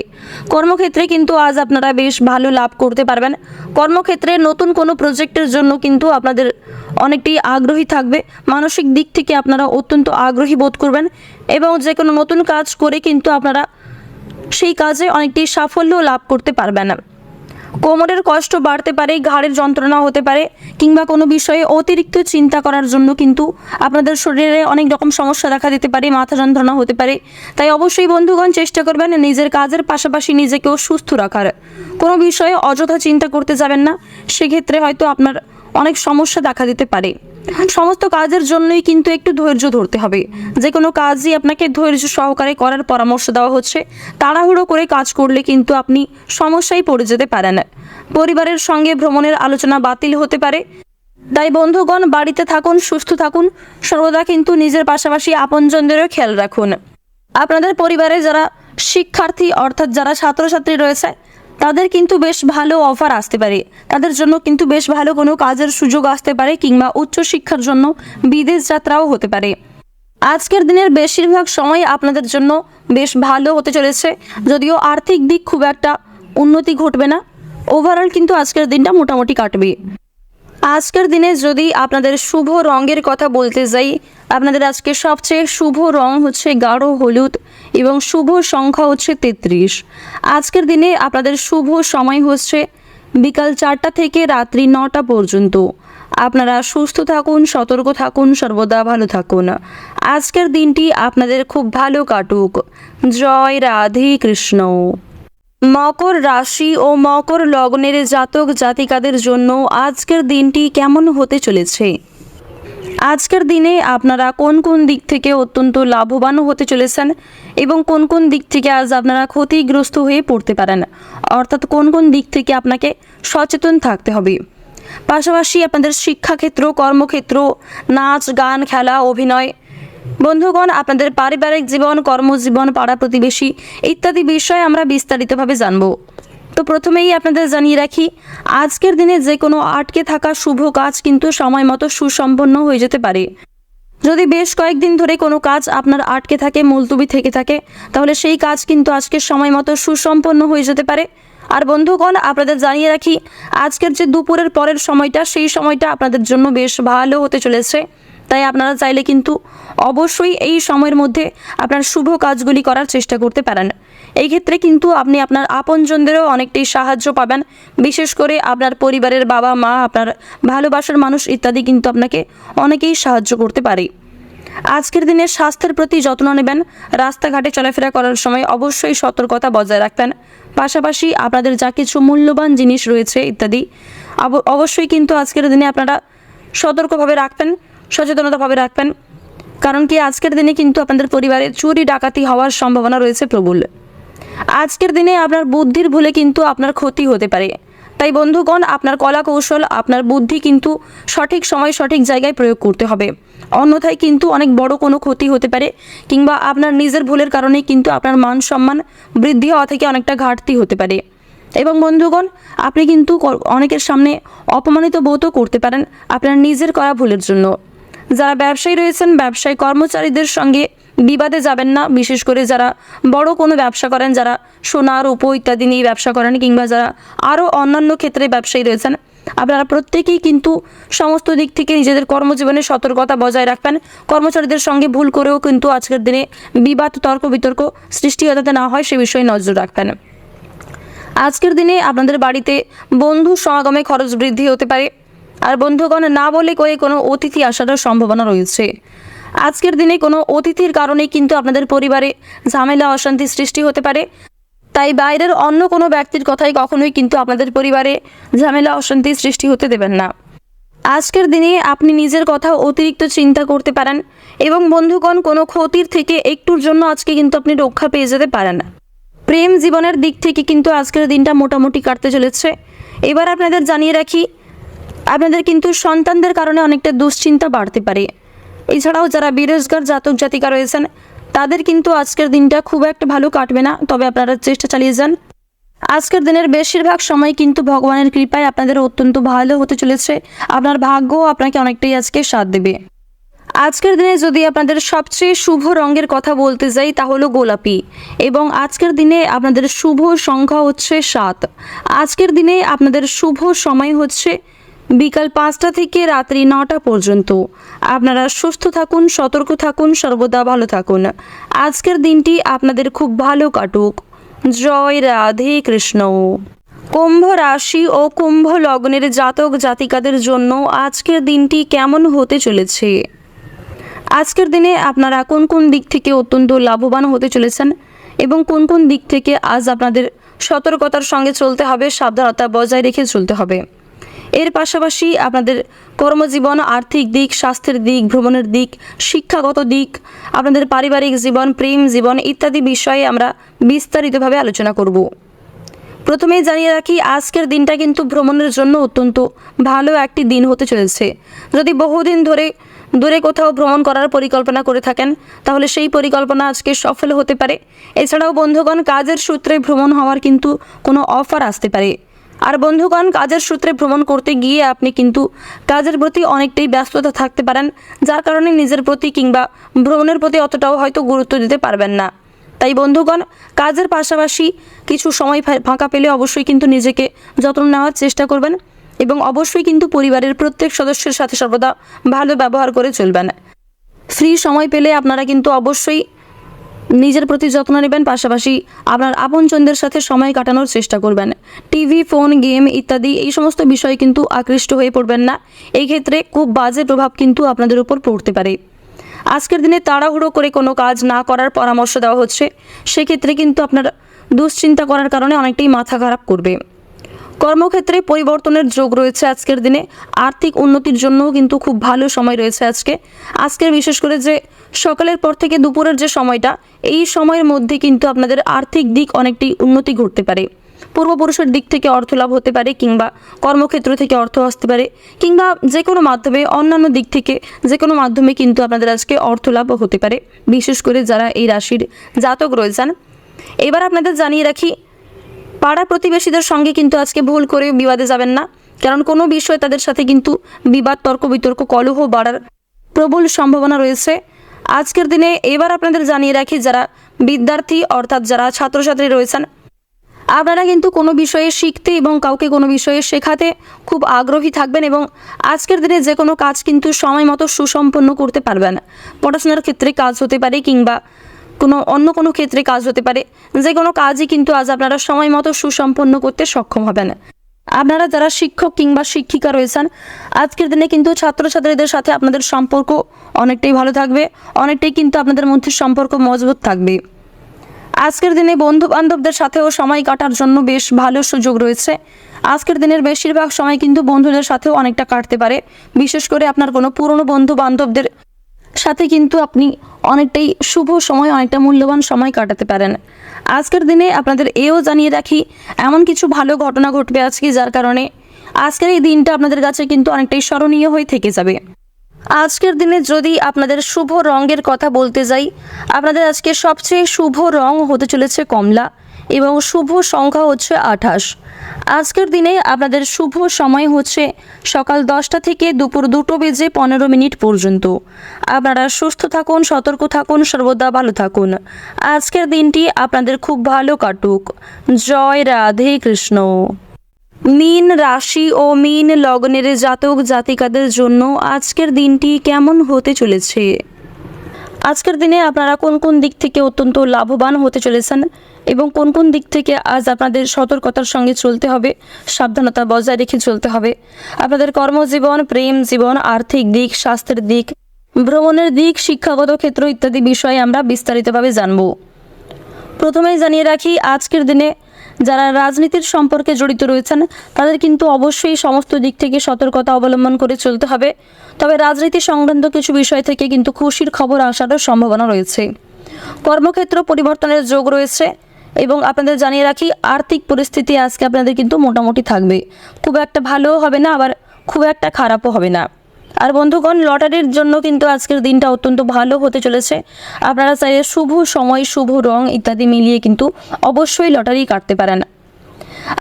কর্মক্ষেত্রে কিন্তু আজ আপনারা বেশ ভালো লাভ করতে পারবেন। কর্মক্ষেত্রে নতুন কোনো প্রজেক্টের জন্য কিন্তু আপনাদের অনেকটাই আগ্রহী থাকবে। মানসিক দিক থেকে আপনারা অত্যন্ত আগ্রহী বোধ করবেন এবং যে কোনো নতুন কাজ করে কিন্তু আপনারা সেই কাজে অনেকটাই সাফল্য লাভ করতে পারবেন। কোমরের কষ্ট বাড়তে পারে, ঘাড়ের যন্ত্রণা হতে পারে কিংবা কোনো বিষয়ে অতিরিক্ত চিন্তা করার জন্য কিন্তু আপনাদের শরীরে অনেক রকম সমস্যা দেখা দিতে পারে, মাথা যন্ত্রণা হতে পারে। তাই অবশ্যই বন্ধুগণ চেষ্টা করবেন নিজের কাজের পাশাপাশি নিজেকেও সুস্থ রাখার। কোনো বিষয়ে অযথা চিন্তা করতে যাবেন না, সেক্ষেত্রে হয়তো আপনার অনেক সমস্যা দেখা দিতে পারে। সমস্ত কাজের জন্যই কিন্তু একটু ধৈর্য ধরতে হবে। যে কোনো কাজই আপনাকে ধৈর্য সহকারে করার পরামর্শ দেওয়া হচ্ছে। তাড়াহুড়ো করে কাজ করলে কিন্তু আপনি সমস্যায় পড়ে যেতে পারেন। পরিবারের সঙ্গে ভ্রমণের আলোচনা বাতিল হতে পারে। তাই বন্ধুগণ, বাড়িতে থাকুন, সুস্থ থাকুন, সর্বদা কিন্তু নিজের পাশাপাশি আপনজনদেরও খেয়াল রাখুন। আপনাদের পরিবারে যারা শিক্ষার্থী অর্থাৎ যারা ছাত্রছাত্রী রয়েছে, তাদের কিন্তু বেশ ভালো অফার আসতে পারে। তাদের জন্য কিন্তু বেশ ভালো কোনো কাজের সুযোগ আসতে পারে কিংবা উচ্চশিক্ষার জন্য বিদেশ যাত্রাও হতে পারে। আজকের দিনের বেশিরভাগ সময় আপনাদের জন্য বেশ ভালো হতে চলেছে, যদিও আর্থিক দিক খুব একটা উন্নতি ঘটবে না। ওভারঅল কিন্তু আজকের দিনটা মোটামুটি কাটবে। আজকের দিনে যদি আপনাদের শুভ রঙের কথা বলতে যাই, আপনাদের আজকে সবচেয়ে শুভ রং হচ্ছে গাঢ় হলুদ এবং শুভ সংখ্যা হচ্ছে 33। আজকের দিনে আপনাদের শুভ সময় হচ্ছে বিকাল 4টা থেকে রাত্রি 9টা পর্যন্ত। আপনারা সুস্থ থাকুন, সতর্ক থাকুন, সর্বদা ভালো থাকুন। আজকের দিনটি আপনাদের খুব ভালো কাটুক। জয় রাধে কৃষ্ণ। মকর রাশি ও মকর লগ্নের জাতক জাতিকাদের জন্য আজকের দিনটি কেমন হতে চলেছে? আজকের দিনে আপনারা কোন কোন দিক থেকে অত্যন্ত লাভবান হতে চলেছেন এবং কোন কোন দিক থেকে আজ আপনারা ক্ষতিগ্রস্ত হয়ে পড়তে পারেন, অর্থাৎ কোন কোন দিক থেকে আপনাকে সচেতন থাকতে হবে। পাশাপাশি আপনাদের শিক্ষাক্ষেত্র, কর্মক্ষেত্র, নাচ গান, খেলা, অভিনয়, বন্ধুগণ, আপনাদের পারিবারিক জীবন, কর্মজীবন, পাড়া প্রতিবেশী ইত্যাদি বিষয়ে আমরা বিস্তারিতভাবে জানব। তো প্রথমেই আপনাদের জানিয়ে রাখি, আজকের দিনে যে কোনো আটকে থাকা শুভ কাজ কিন্তু সময় মতো সুসম্পন্ন হয়ে যেতে পারে। যদি বেশ কয়েকদিন ধরে কোনো কাজ আপনার আটকে থাকে, মুলতুবি থেকে থাকে, তাহলে সেই কাজ কিন্তু আজকের সময় মতো সুসম্পন্ন হয়ে যেতে পারে। আর বন্ধুগণ, আপনাদের জানিয়ে রাখি, আজকের যে দুপুরের পরের সময়টা, সেই সময়টা আপনাদের জন্য বেশ ভালো হতে চলেছে। তাই আপনারা চাইলে কিন্তু অবশ্যই এই সময়ের মধ্যে আপনার শুভ কাজগুলি করার চেষ্টা করতে পারেন। এই ক্ষেত্রে কিন্তু আপনি আপনার আপনজনদেরও অনেকটাই সাহায্য পাবেন। বিশেষ করে আপনার পরিবারের বাবা মা, আপনার ভালোবাসার মানুষ ইত্যাদি কিন্তু আপনাকে অনেকেই সাহায্য করতে পারে। আজকের দিনে স্বাস্থ্যের প্রতি যত্ন নেবেন। রাস্তাঘাটে চলাফেরা করার সময় অবশ্যই সতর্কতা বজায় রাখবেন। পাশাপাশি আপনাদের যা কিছু মূল্যবান জিনিস রয়েছে ইত্যাদি অবশ্যই কিন্তু আজকের দিনে আপনারা সতর্কভাবে রাখবেন, সচেতনতাভাবে রাখবেন। কারণ কি, আজকের দিনে কিন্তু আপনাদের পরিবারে চুরি ডাকাতি হওয়ার সম্ভাবনা রয়েছে প্রবল। আজকের দিনে আপনার বুদ্ধির ভুলে কিন্তু আপনার ক্ষতি হতে পারে। তাই বন্ধুগণ, আপনার কলা কৌশল, আপনার বুদ্ধি কিন্তু সঠিক সময় সঠিক জায়গায় প্রয়োগ করতে হবে। অন্যথায় কিন্তু অনেক বড় কোনো ক্ষতি হতে পারে, কিংবা আপনার নিজের ভুলের কারণে কিন্তু আপনার মান সম্মান বৃদ্ধি হওয়া থেকে অনেকটা ঘাটতি হতে পারে। এবং বন্ধুগণ, আপনি কিন্তু অনেকের সামনে অপমানিত বোধও করতে পারেন আপনার নিজের করা ভুলের জন্য। যারা ব্যবসায়ী রয়েছেন, ব্যবসায়ী কর্মচারীদের সঙ্গে বিবাদে যাবেন না। বিশেষ করে যারা বড় কোনো ব্যবসা করেন, যারা সোনা রূপো ইত্যাদি নিয়ে ব্যবসা করেন, কিংবা যারা আরও অন্যান্য ক্ষেত্রে ব্যবসায়ী রয়েছেন, আপনারা প্রত্যেকেই কিন্তু সমস্ত দিক থেকে নিজেদের কর্মজীবনে সতর্কতা বজায় রাখবেন। কর্মচারীদের সঙ্গে ভুল করেও কিন্তু আজকের দিনে বিবাদ, তর্ক বিতর্ক সৃষ্টি যাতে না হয় সে বিষয়ে নজর রাখবেন। আজকের দিনে আপনাদের বাড়িতে বন্ধু সমাগমে খরচ বৃদ্ধি হতে পারে। আর বন্ধুগণ, না বলে করে কোনো অতিথি আসারও সম্ভাবনা রয়েছে। আজকের দিনে কোনো অতিথির কারণে কিন্তু আপনাদের পরিবারে ঝামেলা, অশান্তি সৃষ্টি হতে পারে। তাই বাইরের অন্য কোনো ব্যক্তির কথাই কখনোই কিন্তু আপনাদের পরিবারে ঝামেলা, অশান্তি সৃষ্টি হতে দেবেন না। আজকের দিনে আপনি নিজের কথা অতিরিক্ত চিন্তা করতে পারেন এবং বন্ধুগণ, কোনো ক্ষতির থেকে একটুর জন্য আজকে কিন্তু আপনি রক্ষা পেয়ে যেতে পারেন। প্রেম জীবনের দিক থেকে কিন্তু আজকের দিনটা মোটামুটি কাটতে চলেছে। এবার আপনাদের জানিয়ে রাখি, আপনাদের কিন্তু সন্তানদের কারণে অনেকটা দুশ্চিন্তা বাড়তে পারে। এছাড়াও যারা বেরোজগার জাতক জাতিকা রয়েছেন, তাদের কিন্তু আজকের দিনটা খুব একটা ভালো কাটবে না। তবে আপনারা চেষ্টা চালিয়ে যান। আজকের দিনের বেশিরভাগ সময় কিন্তু ভগবানের কৃপায় আপনাদের অত্যন্ত ভালো হতে চলেছে। আপনার ভাগ্য আপনাকে অনেকটাই আজকে সাথ দেবে। আজকের দিনে যদি আপনাদের সবচেয়ে শুভ রঙের কথা বলতে যাই, তা হলো গোলাপি। এবং আজকের দিনে আপনাদের শুভ সংখ্যা হচ্ছে 7। আজকের দিনে আপনাদের শুভ সময় হচ্ছে বিকাল 5টা থেকে রাত্রি 9টা পর্যন্ত। আপনারা সুস্থ থাকুন, সতর্ক থাকুন, সর্বদা ভালো থাকুন। আজকের দিনটি আপনাদের খুব ভালো কাটুক। জয় রাধে কৃষ্ণ। কুম্ভ রাশি ও কুম্ভ লগ্নের জাতক জাতিকাদের জন্য আজকের দিনটি কেমন হতে চলেছে? আজকের দিনে আপনারা কোন কোন দিক থেকে অত্যন্ত লাভবান হতে চলেছেন এবং কোন কোন দিক থেকে আজ আপনাদের সতর্কতার সঙ্গে চলতে হবে, সাবধানতা বজায় রেখে চলতে হবে। এর পাশাপাশি আপনাদের কর্মজীবন, আর্থিক দিক, স্বাস্থ্যের দিক, ভ্রমণের দিক, শিক্ষাগত দিক, আপনাদের পারিবারিক জীবন, প্রেম জীবন ইত্যাদি বিষয়ে আমরা বিস্তারিতভাবে আলোচনা করব। প্রথমেই জানিয়ে রাখি, আজকের দিনটা কিন্তু ভ্রমণের জন্য অত্যন্ত ভালো একটি দিন হতে চলেছে। যদি বহুদিন ধরে দূরে কোথাও ভ্রমণ করার পরিকল্পনা করে থাকেন, তাহলে সেই পরিকল্পনা আজকে সফল হতে পারে। এছাড়াও বন্ধুগণ, কাজের সূত্রে ভ্রমণ হওয়ার কিন্তু কোনো অফার আসতে পারে। আর বন্ধুগণ, কাজের সূত্রে ভ্রমণ করতে গিয়ে আপনি কিন্তু কাজের প্রতি অনেকটাই ব্যস্ততা থাকতে পারেন, যার কারণে নিজের প্রতি কিংবা ভ্রমণের প্রতি অতটাও হয়তো গুরুত্ব দিতে পারবেন না। তাই বন্ধুগণ, কাজের পাশাপাশি কিছু সময় ফাঁকা পেলে অবশ্যই কিন্তু নিজেকে যত্ন নেওয়ার চেষ্টা করবেন এবং অবশ্যই কিন্তু পরিবারের প্রত্যেক সদস্যের সাথে সর্বদা ভালো ব্যবহার করে চলবেন। ফ্রি সময় পেলে আপনারা কিন্তু অবশ্যই নিজের প্রতি যত্ন নেবেন, পাশাপাশি আপনার আপনজনদের সাথে সময় কাটানোর চেষ্টা করবেন। টিভি, ফোন, গেম ইত্যাদি এই সমস্ত বিষয়ে কিন্তু আকৃষ্ট হয়ে পড়বেন না। এই ক্ষেত্রে খুব বাজে প্রভাব কিন্তু আপনাদের উপর পড়তে পারে। আজকের দিনে তাড়াহুড়ো করে কোনো কাজ না করার পরামর্শ দেওয়া হচ্ছে। সেক্ষেত্রে কিন্তু আপনার দুশ্চিন্তা করার কারণে অনেকটাই মাথা খারাপ করবে। কর্মক্ষেত্রে পরিবর্তনের যোগ রয়েছে আজকের দিনে। আর্থিক উন্নতির জন্যও কিন্তু খুব ভালো সময় রয়েছে আজকের বিশেষ করে যে সকালের পর থেকে দুপুরের যে সময়টা, এই সময়ের মধ্যে কিন্তু আপনাদের আর্থিক দিক অনেকটাই উন্নতি ঘটতে পারে। পূর্বপুরুষের দিক থেকে অর্থ লাভ হতে পারে, কিংবা কর্মক্ষেত্র থেকে অর্থ আসতে পারে, কিংবা যে কোনো মাধ্যমে অন্যান্য দিক থেকে যে কোনো মাধ্যমে কিন্তু আপনাদের আজকে অর্থ লাভ হতে পারে, বিশেষ করে যারা এই রাশির জাতক রয়েছেন। এবার আপনাদের জানিয়ে রাখি, পাড়া প্রতিবেশীদের সঙ্গে কিন্তু আজকে ভুল করে বিবাদে যাবেন না, কারণ কোনো বিষয়ে তাদের সাথে কিন্তু বিবাদ, তর্ক বিতর্ক, কলহ বাড়ার প্রবল সম্ভাবনা রয়েছে আজকের দিনে। এবার আপনাদের জানিয়ে রাখি, যারা বিদ্যার্থী অর্থাৎ যারা ছাত্রছাত্রী রয়েছেন, আপনারা কিন্তু কোনো বিষয়ে শিখতে এবং কাউকে কোনো বিষয়ে শেখাতে খুব আগ্রহী থাকবেন, এবং আজকের দিনে যে কোনো কাজ কিন্তু সময় মতো সুসম্পন্ন করতে পারবেন। পড়াশোনার ক্ষেত্রে কাজ হতে পারে, কিংবা অন্য কোনো ক্ষেত্রে কাজ হতে পারে। যে কোনো কাজই কিন্তু আজ আপনারা সময় মতো সুসম্পন্ন করতে সক্ষম হবেন। আপনারা যারা শিক্ষক কিংবা শিক্ষিকা রয়েছেন, আজকের দিনে কিন্তু ছাত্রছাত্রীদের সাথে আপনাদের সম্পর্ক অনেকটাই ভালো থাকবে, অনেকটাই কিন্তু আপনাদের মধ্যে সম্পর্ক মজবুত থাকবে। আজকের দিনে বন্ধু বান্ধবদের সাথেও সময় কাটার জন্য বেশ ভালো সুযোগ রয়েছে। আজকের দিনের বেশিরভাগ সময় কিন্তু বন্ধুদের সাথেও অনেকটা কাটতে পারে, বিশেষ করে আপনার কোনো পুরনো বন্ধু বান্ধবদের সাথে কিন্তু আপনি অনেকটাই শুভ সময়, অনেকটা মূল্যবান সময় কাটাতে পারেন। আজকের দিনে আপনাদের এও জানিয়ে রাখি, এমন কিছু ভালো ঘটনা ঘটবে আজকে, যার কারণে আজকের এই দিনটা আপনাদের কাছে কিন্তু অনেকটাই স্মরণীয় হয়ে থেকে যাবে। আজকের দিনে যদি আপনাদের শুভ রঙের কথা বলতে যাই, আপনাদের আজকে সবচেয়ে শুভ রং হতে চলেছে কমলা, এবং শুভ সংখ্যা হচ্ছে 28। আজকের দিনে আপনাদের শুভ সময় হচ্ছে সকাল 10টা থেকে দুপুর 2:15 পর্যন্ত। আপনারা সুস্থ থাকুন, সতর্ক থাকুন, সর্বদা ভালো থাকুন। আজকের দিনটি আপনাদের খুব ভালো কাটুক। জয় রাধে কৃষ্ণ। মীন রাশি ও মীন লগ্নের জাতক জাতিকাদের জন্য আজকের দিনটি কেমন হতে চলেছে? আজকের দিনে আপনারা কোন কোন দিক থেকে অত্যন্ত লাভবান হতে চলেছেন, এবং কোন কোন দিক থেকে আজ আপনাদের সতর্কতার সঙ্গে চলতে হবে, সাবধানতা বজায় রেখে চলতে হবে। আপনাদের কর্মজীবন, প্রেম জীবন, আর্থিক দিক, স্বাস্থ্যের দিক, ভ্রমণের দিক, শিক্ষাগত ক্ষেত্র ইত্যাদি বিষয়ে আমরা বিস্তারিতভাবে জানব। প্রথমেই জানিয়ে রাখি, আজকের দিনে যারা রাজনীতির সম্পর্কে জড়িত রয়েছেন, তাদের কিন্তু অবশ্যই সমস্ত দিক থেকে সতর্কতা অবলম্বন করে চলতে হবে। তবে রাজনীতি সংক্রান্ত কিছু বিষয় থেকে কিন্তু খুশির খবর আসারও সম্ভাবনা রয়েছে। কর্মক্ষেত্র পরিবর্তনের যোগ রয়েছে, এবং আপনাদের জানিয়ে রাখি, আর্থিক পরিস্থিতি আজকে আপনাদের কিন্তু মোটামুটি থাকবে। খুব একটা ভালোও হবে না, আবার খুব একটা খারাপও হবে না। আর বন্ধুগণ, লটারির জন্য কিন্তু আজকের দিনটা অত্যন্ত ভালো হতে চলেছে। আপনারা চাইলে শুভ সময়, শুভ রং ইত্যাদি মিলিয়ে কিন্তু অবশ্যই লটারি কাটতে পারেন।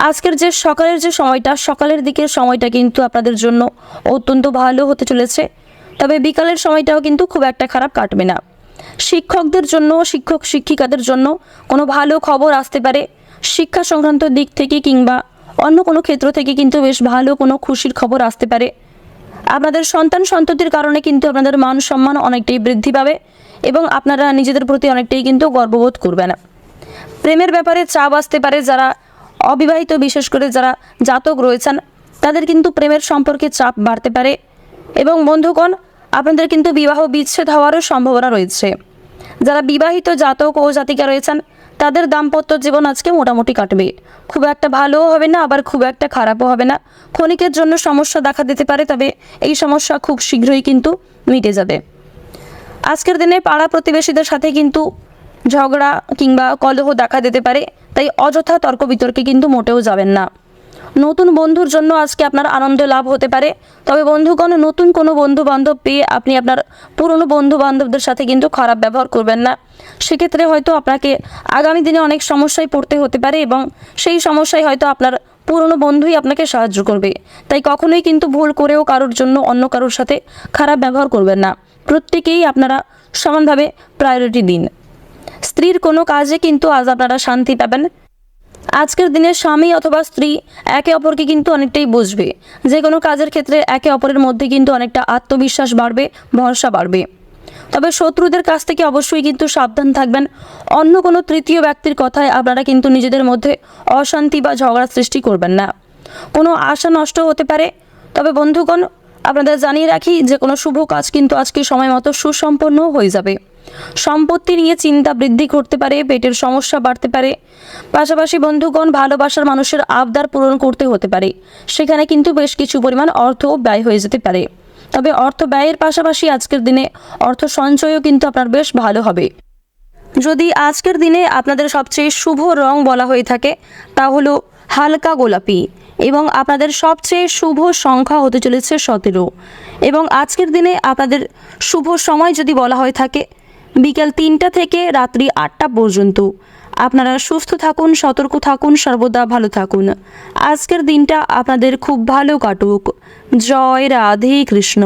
আজকের যে সকালের যে সময়টা, সকালের দিকের সময়টা কিন্তু আপনাদের জন্য অত্যন্ত ভালো হতে চলেছে। তবে বিকালের সময়টাও কিন্তু খুব একটা খারাপ কাটবে না। শিক্ষকদের জন্য, শিক্ষক শিক্ষিকাদের জন্য কোনো ভালো খবর আসতে পারে। শিক্ষা সংক্রান্ত দিক থেকে কিংবা অন্য কোনো ক্ষেত্র থেকে কিন্তু বেশ ভালো কোনো খুশির খবর আসতে পারে। আপনাদের সন্তান সন্ততির কারণে কিন্তু আপনাদের মান সম্মান অনেকটাই বৃদ্ধি পাবে, এবং আপনারা নিজেদের প্রতি অনেকটাই কিন্তু গর্ববোধ করবেন। প্রেমের ব্যাপারে চাপ আসতে পারে। যারা অবিবাহিত, বিশেষ করে যারা জাতক রয়েছেন, তাদের কিন্তু প্রেমের সম্পর্কে চাপ বাড়তে পারে। এবং বন্ধুগণ, আপনাদের কিন্তু বিবাহ বিচ্ছেদ হওয়ারও সম্ভাবনা রয়েছে। যারা বিবাহিত জাতক ও জাতিকা রয়েছেন, তাদের দাম্পত্য জীবন আজকে মোটামুটি কাটবে। খুব একটা ভালোও হবে না, আবার খুব একটা খারাপও হবে না। ক্ষণিকের জন্য সমস্যা দেখা দিতে পারে, তবে এই সমস্যা খুব শীঘ্রই কিন্তু মিটে যাবে। আজকের দিনে পাড়া প্রতিবেশীদের সাথে কিন্তু ঝগড়া কিংবা কলহ দেখা দিতে পারে, তাই অযথা তর্ক বিতর্কে কিন্তু মোটেও যাবেন না। নতুন বন্ধুর জন্য আজকে আপনার আনন্দ লাভ হতে পারে। তবে বন্ধুগণ, নতুন কোনো বন্ধু বান্ধব পেয়ে আপনি আপনার পুরনো বন্ধু বান্ধবদের সাথে কিন্তু খারাপ ব্যবহার করবেন না। সেক্ষেত্রে হয়তো আপনাকে আগামী দিনে অনেক সমস্যায় পড়তে হতে পারে, এবং সেই সমস্যায় হয়তো আপনার পুরনো বন্ধুই আপনাকে সাহায্য করবে। তাই কখনোই কিন্তু ভুল করেও কারোর জন্য অন্য কারোর সাথে খারাপ ব্যবহার করবেন না। প্রত্যেকেই আপনারা সমানভাবে প্রায়োরিটি দিন। স্ত্রীর কোনো কাজে কিন্তু আজ আপনারা শান্তি পাবেন। আজকের দিনে স্বামী অথবা স্ত্রী একে অপরকে কিন্তু অনেকটাই বুঝবে। যে কোনো কাজের ক্ষেত্রে একে অপরের মধ্যে কিন্তু অনেকটা আত্মবিশ্বাস বাড়বে, ভরসা বাড়বে। তবে শত্রুদের কাছ থেকে অবশ্যই কিন্তু সাবধান থাকবেন। অন্য কোনো তৃতীয় ব্যক্তির কথায় আপনারা কিন্তু নিজেদের মধ্যে অশান্তি বা ঝগড়া সৃষ্টি করবেন না। কোনো আশা নষ্ট হতে পারে। তবে বন্ধুগণ, আপনাদের জানিয়ে রাখি যে কোনো শুভ কাজ কিন্তু আজকে সময় মতো সুসম্পন্ন হয়ে যাবে। সম্পত্তি নিয়ে চিন্তা বৃদ্ধি করতে পারে, পেটের সমস্যা বাড়তে পারে। পাশাপাশি বন্ধুগণ, ভালোবাসার মানুষের আবদার পূরণ করতে হতে পারে, সেখানে কিন্তু বেশ কিছু পরিমাণ অর্থ ব্যয় হয়ে যেতে পারে। তবে অর্থ ব্যয়ের পাশাপাশি আজকের দিনে অর্থ সঞ্চয়ও কিন্তু আপনার বেশ ভালো হবে। যদি আজকের দিনে আপনাদের সবচেয়ে শুভ রং বলা হয়ে থাকে তা হলো হালকা গোলাপি, এবং আপনাদের সবচেয়ে শুভ সংখ্যা হতে চলেছে 17। এবং আজকের দিনে আপনাদের শুভ সময় যদি বলা হয়ে থাকে বিকেল 3টা থেকে রাত্রি 8টা পর্যন্ত। আপনারা সুস্থ থাকুন, সতর্ক থাকুন, সর্বদা ভালো থাকুন। আজকের দিনটা আপনাদের খুব ভালো কাটুক। জয় রাধে কৃষ্ণ।